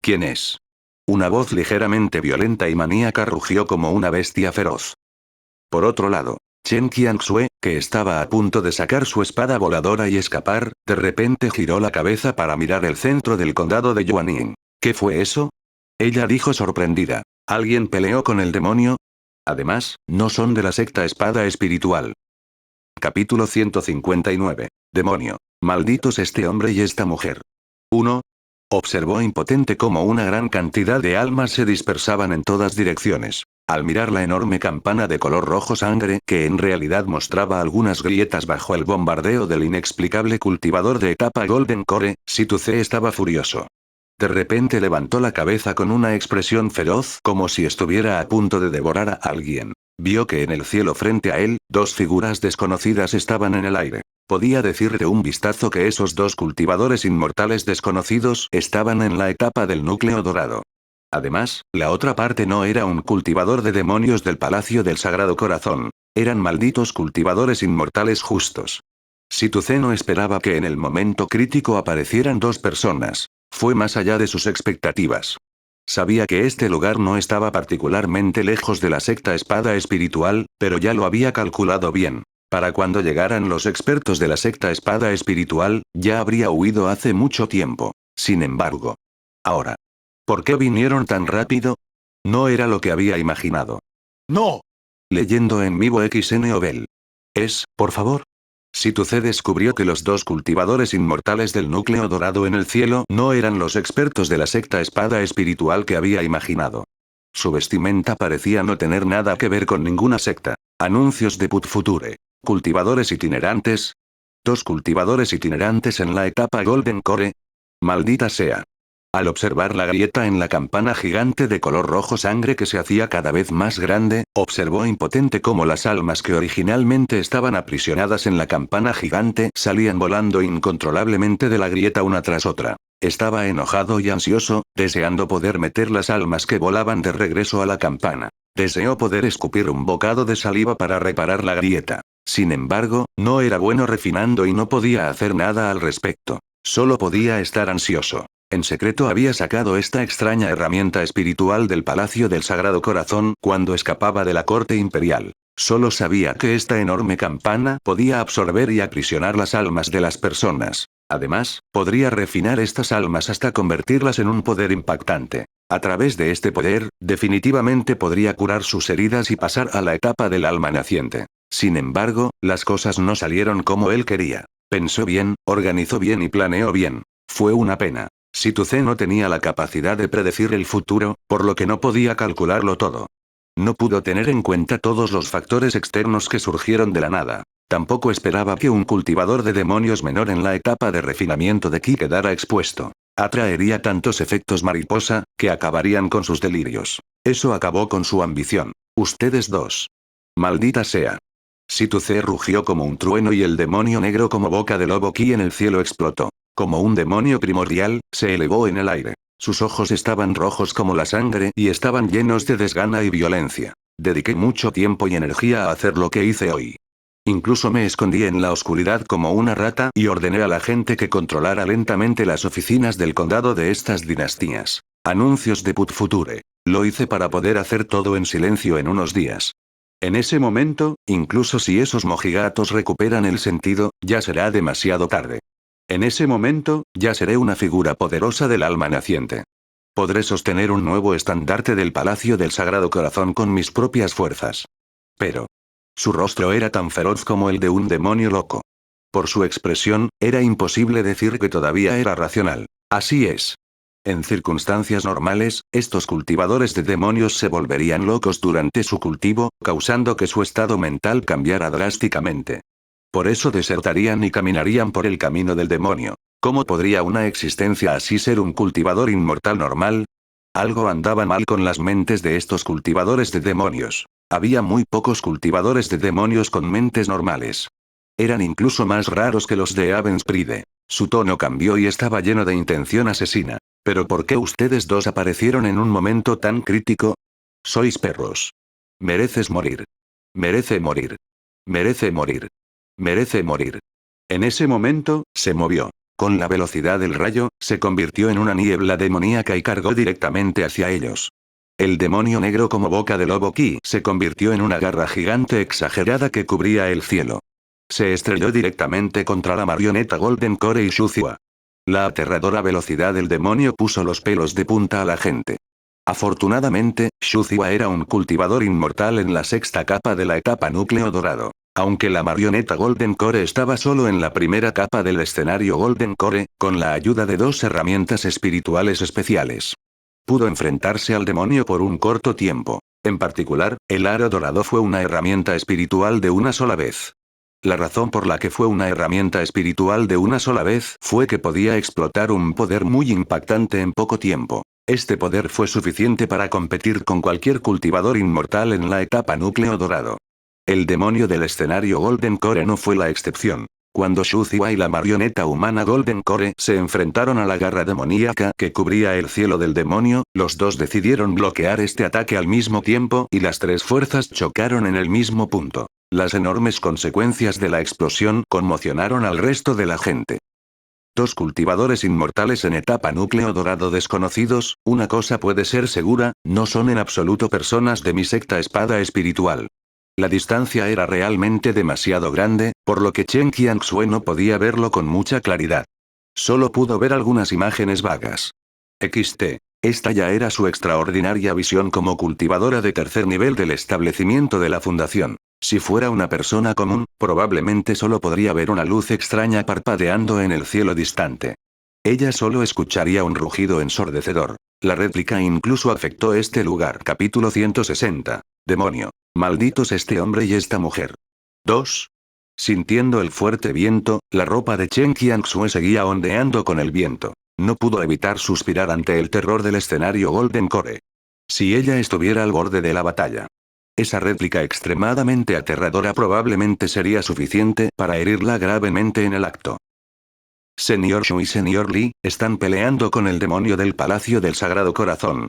¿Quién es? Una voz ligeramente violenta y maníaca rugió como una bestia feroz. Por otro lado, Chen Qianxue, que estaba a punto de sacar su espada voladora y escapar, de repente giró la cabeza para mirar el centro del condado de Yuanying. ¿Qué fue eso? Ella dijo sorprendida. ¿Alguien peleó con el demonio? Además, no son de la secta espada espiritual. Capítulo 159. Demonio. Malditos este hombre y esta mujer. 1. Observó impotente cómo una gran cantidad de almas se dispersaban en todas direcciones. Al mirar la enorme campana de color rojo sangre que en realidad mostraba algunas grietas bajo el bombardeo del inexplicable cultivador de etapa Golden Core, Situce estaba furioso. De repente levantó la cabeza con una expresión feroz como si estuviera a punto de devorar a alguien. Vio que en el cielo frente a él, dos figuras desconocidas estaban en el aire. Podía decir de un vistazo que esos dos cultivadores inmortales desconocidos estaban en la etapa del núcleo dorado. Además, la otra parte no era un cultivador de demonios del Palacio del Sagrado Corazón. Eran malditos cultivadores inmortales justos. Situce no esperaba que en el momento crítico aparecieran dos personas. Fue más allá de sus expectativas. Sabía que este lugar no estaba particularmente lejos de la secta espada espiritual, pero ya lo había calculado bien. Para cuando llegaran los expertos de la secta espada espiritual, ya habría huido hace mucho tiempo. Sin embargo. Ahora. ¿Por qué vinieron tan rápido? No era lo que había imaginado. ¡No! Leyendo en vivo XNOVEL. Por favor. Situce descubrió que los dos cultivadores inmortales del núcleo dorado en el cielo no eran los expertos de la secta espada espiritual que había imaginado. Su vestimenta parecía no tener nada que ver con ninguna secta. Anuncios de Put Future. Cultivadores itinerantes. Dos cultivadores itinerantes en la etapa Golden Core. Maldita sea. Al observar la grieta en la campana gigante de color rojo sangre que se hacía cada vez más grande, observó impotente cómo las almas que originalmente estaban aprisionadas en la campana gigante salían volando incontrolablemente de la grieta una tras otra. Estaba enojado y ansioso, deseando poder meter las almas que volaban de regreso a la campana. Deseó poder escupir un bocado de saliva para reparar la grieta. Sin embargo, no era bueno refinando y no podía hacer nada al respecto. Solo podía estar ansioso. En secreto había sacado esta extraña herramienta espiritual del Palacio del Sagrado Corazón cuando escapaba de la corte imperial. Solo sabía que esta enorme campana podía absorber y aprisionar las almas de las personas. Además, podría refinar estas almas hasta convertirlas en un poder impactante. A través de este poder, definitivamente podría curar sus heridas y pasar a la etapa del alma naciente. Sin embargo, las cosas no salieron como él quería. Pensó bien, organizó bien y planeó bien. Fue una pena. Situce no tenía la capacidad de predecir el futuro, por lo que no podía calcularlo todo. No pudo tener en cuenta todos los factores externos que surgieron de la nada. Tampoco esperaba que un cultivador de demonios menor en la etapa de refinamiento de Ki quedara expuesto. Atraería tantos efectos mariposa, que acabarían con sus delirios. Eso acabó con su ambición. Ustedes dos. Maldita sea. Situce rugió como un trueno y el demonio negro como boca de lobo Ki en el cielo explotó. Como un demonio primordial, se elevó en el aire. Sus ojos estaban rojos como la sangre y estaban llenos de desgana y violencia. Dediqué mucho tiempo y energía a hacer lo que hice hoy. Incluso me escondí en la oscuridad como una rata y ordené a la gente que controlara lentamente las oficinas del condado de estas dinastías. Anuncios de Put Future. Lo hice para poder hacer todo en silencio en unos días. En ese momento, incluso si esos mojigatos recuperan el sentido, ya será demasiado tarde. En ese momento, ya seré una figura poderosa del alma naciente. Podré sostener un nuevo estandarte del Palacio del Sagrado Corazón con mis propias fuerzas. Pero. Su rostro era tan feroz como el de un demonio loco. Por su expresión, era imposible decir que todavía era racional. Así es. En circunstancias normales, estos cultivadores de demonios se volverían locos durante su cultivo, causando que su estado mental cambiara drásticamente. Por eso desertarían y caminarían por el camino del demonio. ¿Cómo podría una existencia así ser un cultivador inmortal normal? Algo andaba mal con las mentes de estos cultivadores de demonios. Había muy pocos cultivadores de demonios con mentes normales. Eran incluso más raros que los de Avenspride. Su tono cambió y estaba lleno de intención asesina. ¿Pero por qué ustedes dos aparecieron en un momento tan crítico? Sois perros. Mereces morir. Merece morir. Merece morir. Merece morir. En ese momento, se movió. Con la velocidad del rayo, se convirtió en una niebla demoníaca y cargó directamente hacia ellos. El demonio negro como boca de lobo Ki se convirtió en una garra gigante exagerada que cubría el cielo. Se estrelló directamente contra la marioneta Golden Core y Shuzua. La aterradora velocidad del demonio puso los pelos de punta a la gente. Afortunadamente, Shuzua era un cultivador inmortal en la sexta capa de la etapa núcleo dorado. Aunque la marioneta Golden Core estaba solo en la primera capa del escenario Golden Core, con la ayuda de dos herramientas espirituales especiales. Pudo enfrentarse al demonio por un corto tiempo. En particular, el aro dorado fue una herramienta espiritual de una sola vez. La razón por la que fue una herramienta espiritual de una sola vez fue que podía explotar un poder muy impactante en poco tiempo. Este poder fue suficiente para competir con cualquier cultivador inmortal en la etapa núcleo dorado. El demonio del escenario Golden Core no fue la excepción. Cuando Shuzua y la marioneta humana Golden Core se enfrentaron a la garra demoníaca que cubría el cielo del demonio, los dos decidieron bloquear este ataque al mismo tiempo y las tres fuerzas chocaron en el mismo punto. Las enormes consecuencias de la explosión conmocionaron al resto de la gente. Dos cultivadores inmortales en etapa núcleo dorado desconocidos, una cosa puede ser segura, no son en absoluto personas de mi secta espada espiritual. La distancia era realmente demasiado grande, por lo que Chen Qianxue no podía verlo con mucha claridad. Solo pudo ver algunas imágenes vagas. XT. Esta ya era su extraordinaria visión como cultivadora de tercer nivel del establecimiento de la fundación. Si fuera una persona común, probablemente solo podría ver una luz extraña parpadeando en el cielo distante. Ella solo escucharía un rugido ensordecedor. La réplica incluso afectó este lugar. Capítulo 160. Demonio. Malditos este hombre y esta mujer. 2. Sintiendo el fuerte viento, la ropa de Chen Qianxue seguía ondeando con el viento. No pudo evitar suspirar ante el terror del escenario Golden Core. Si ella estuviera al borde de la batalla. Esa réplica extremadamente aterradora probablemente sería suficiente para herirla gravemente en el acto. Señor Shu y Señor Li, están peleando con el demonio del Palacio del Sagrado Corazón.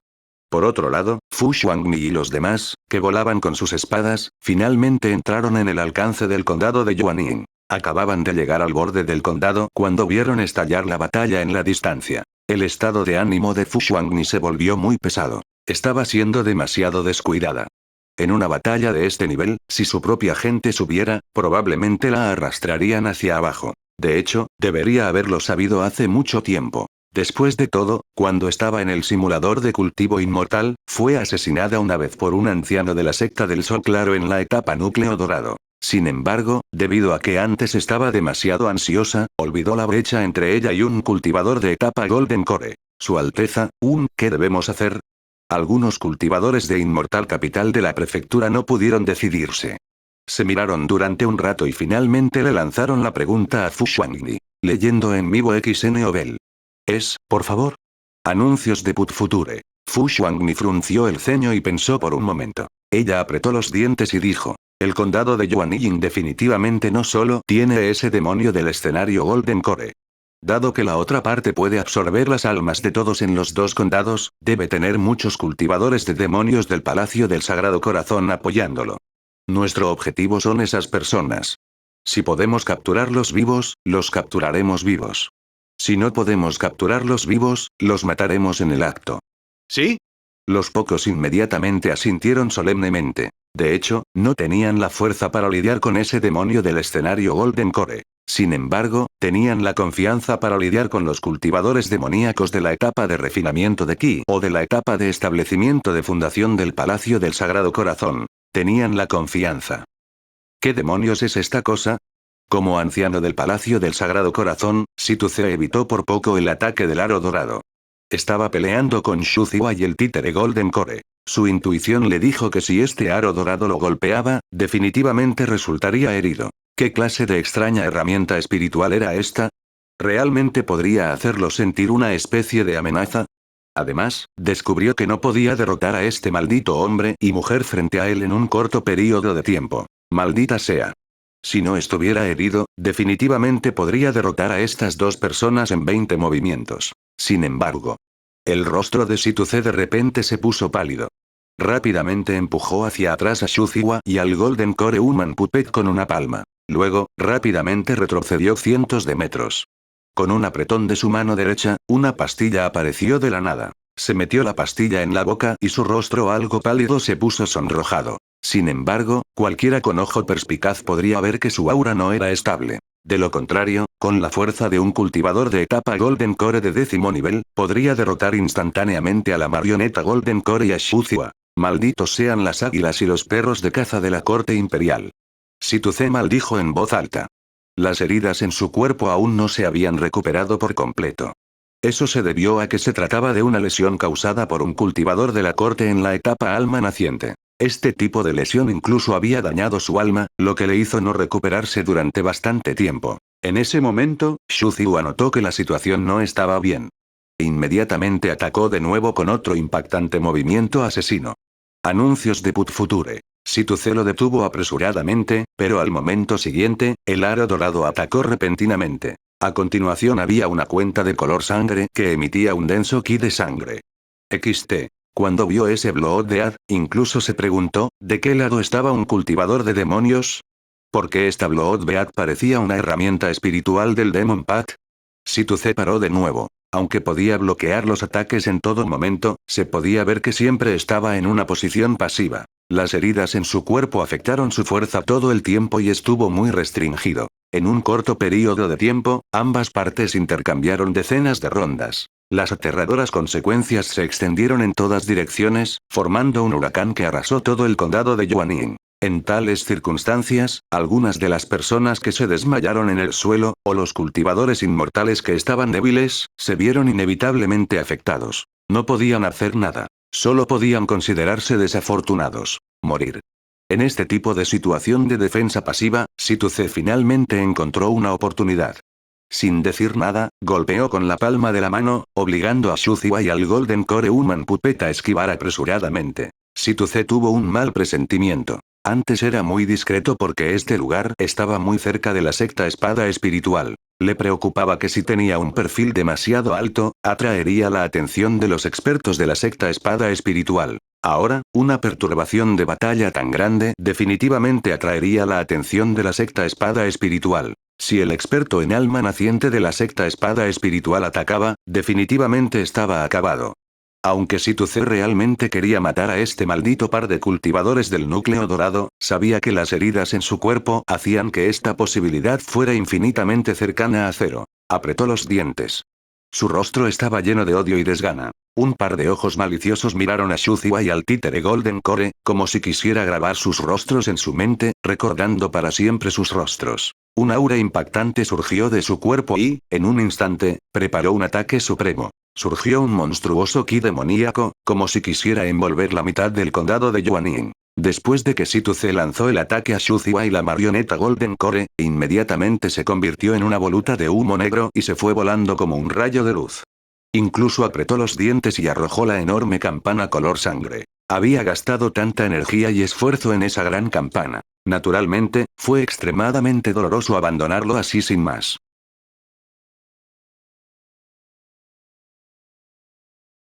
Por otro lado, Fu Xuangmi y los demás, que volaban con sus espadas, finalmente entraron en el alcance del condado de Yuaning. Acababan de llegar al borde del condado cuando vieron estallar la batalla en la distancia. El estado de ánimo de Fu Xuangmi se volvió muy pesado. Estaba siendo demasiado descuidada. En una batalla de este nivel, si su propia gente subiera, probablemente la arrastrarían hacia abajo. De hecho, debería haberlo sabido hace mucho tiempo. Después de todo, cuando estaba en el simulador de cultivo inmortal, fue asesinada una vez por un anciano de la secta del Sol Claro en la etapa núcleo dorado. Sin embargo, debido a que antes estaba demasiado ansiosa, olvidó la brecha entre ella y un cultivador de etapa Golden Core. Su Alteza, ¿qué debemos hacer? Algunos cultivadores de Inmortal Capital de la prefectura no pudieron decidirse. Se miraron durante un rato y finalmente le lanzaron la pregunta a Fu Xuangni. Leyendo en vivo XN por favor. Anuncios de Put Future. Fu Xuangni frunció el ceño y pensó por un momento. Ella apretó los dientes y dijo. El condado de Yuanying definitivamente no solo tiene ese demonio del escenario Golden Core. Dado que la otra parte puede absorber las almas de todos en los dos condados, debe tener muchos cultivadores de demonios del Palacio del Sagrado Corazón apoyándolo. Nuestro objetivo son esas personas. Si podemos capturarlos vivos, los capturaremos vivos. Si no podemos capturarlos vivos, los mataremos en el acto. ¿Sí? Los pocos inmediatamente asintieron solemnemente. De hecho, no tenían la fuerza para lidiar con ese demonio del escenario Golden Core. Sin embargo, tenían la confianza para lidiar con los cultivadores demoníacos de la etapa de refinamiento de Ki o de la etapa de establecimiento de fundación del Palacio del Sagrado Corazón. Tenían la confianza. ¿Qué demonios es esta cosa? Como anciano del Palacio del Sagrado Corazón, Situce evitó por poco el ataque del aro dorado. Estaba peleando con Shuzua y el títere Golden Core. Su intuición le dijo que si este aro dorado lo golpeaba, definitivamente resultaría herido. ¿Qué clase de extraña herramienta espiritual era esta? ¿Realmente podría hacerlo sentir una especie de amenaza? Además, descubrió que no podía derrotar a este maldito hombre y mujer frente a él en un corto periodo de tiempo. Maldita sea. Si no estuviera herido, definitivamente podría derrotar a estas dos personas en 20 movimientos. Sin embargo, el rostro de Shituse de repente se puso pálido. Rápidamente empujó hacia atrás a Shuziwa y al Golden Core Human Puppet con una palma. Luego, rápidamente retrocedió cientos de metros. Con un apretón de su mano derecha, una pastilla apareció de la nada. Se metió la pastilla en la boca y su rostro algo pálido se puso sonrojado. Sin embargo, cualquiera con ojo perspicaz podría ver que su aura no era estable. De lo contrario, con la fuerza de un cultivador de etapa Golden Core de 10º nivel, podría derrotar instantáneamente a la marioneta Golden Core y a Shuziwa. Malditos sean las águilas y los perros de caza de la corte imperial. Shituse maldijo en voz alta. Las heridas en su cuerpo aún no se habían recuperado por completo. Eso se debió a que se trataba de una lesión causada por un cultivador de la corte en la etapa alma naciente. Este tipo de lesión incluso había dañado su alma, lo que le hizo no recuperarse durante bastante tiempo. En ese momento, Shuziwa notó que la situación no estaba bien. Inmediatamente atacó de nuevo con otro impactante movimiento asesino. Anuncios de Put Future. Shituse lo detuvo apresuradamente, pero al momento siguiente, el aro dorado atacó repentinamente. A continuación había una cuenta de color sangre que emitía un denso ki de sangre. XT. Cuando vio ese Blood Dead, incluso se preguntó, ¿de qué lado estaba un cultivador de demonios? ¿Por qué esta Blood Dead parecía una herramienta espiritual del Demon Path? Shituse paró de nuevo. Aunque podía bloquear los ataques en todo momento, se podía ver que siempre estaba en una posición pasiva. Las heridas en su cuerpo afectaron su fuerza todo el tiempo y estuvo muy restringido. En un corto periodo de tiempo, ambas partes intercambiaron decenas de rondas. Las aterradoras consecuencias se extendieron en todas direcciones, formando un huracán que arrasó todo el condado de Yuaning. En tales circunstancias, algunas de las personas que se desmayaron en el suelo, o los cultivadores inmortales que estaban débiles, se vieron inevitablemente afectados. No podían hacer nada. Solo podían considerarse desafortunados. Morir. En este tipo de situación de defensa pasiva, Shituse finalmente encontró una oportunidad. Sin decir nada, golpeó con la palma de la mano, obligando a Shuziwa y al Golden Core Human Puppet a esquivar apresuradamente. Shituse tuvo un mal presentimiento. Antes era muy discreto porque este lugar estaba muy cerca de la secta espada espiritual. Le preocupaba que si tenía un perfil demasiado alto, atraería la atención de los expertos de la secta espada espiritual. Ahora, una perturbación de batalla tan grande definitivamente atraería la atención de la secta espada espiritual. Si el experto en alma naciente de la secta espada espiritual atacaba, definitivamente estaba acabado. Aunque Shituse realmente quería matar a este maldito par de cultivadores del núcleo dorado, sabía que las heridas en su cuerpo hacían que esta posibilidad fuera infinitamente cercana a cero. Apretó los dientes. Su rostro estaba lleno de odio y desgana. Un par de ojos maliciosos miraron a Shuziwa y al títere Golden Core, como si quisiera grabar sus rostros en su mente, recordando para siempre sus rostros. Un aura impactante surgió de su cuerpo y, en un instante, preparó un ataque supremo. Surgió un monstruoso ki demoníaco, como si quisiera envolver la mitad del condado de Yuaning. Después de que Shituse lanzó el ataque a Shuziwa y la marioneta Golden Core, inmediatamente se convirtió en una voluta de humo negro y se fue volando como un rayo de luz. Incluso apretó los dientes y arrojó la enorme campana color sangre. Había gastado tanta energía y esfuerzo en esa gran campana. Naturalmente, fue extremadamente doloroso abandonarlo así sin más.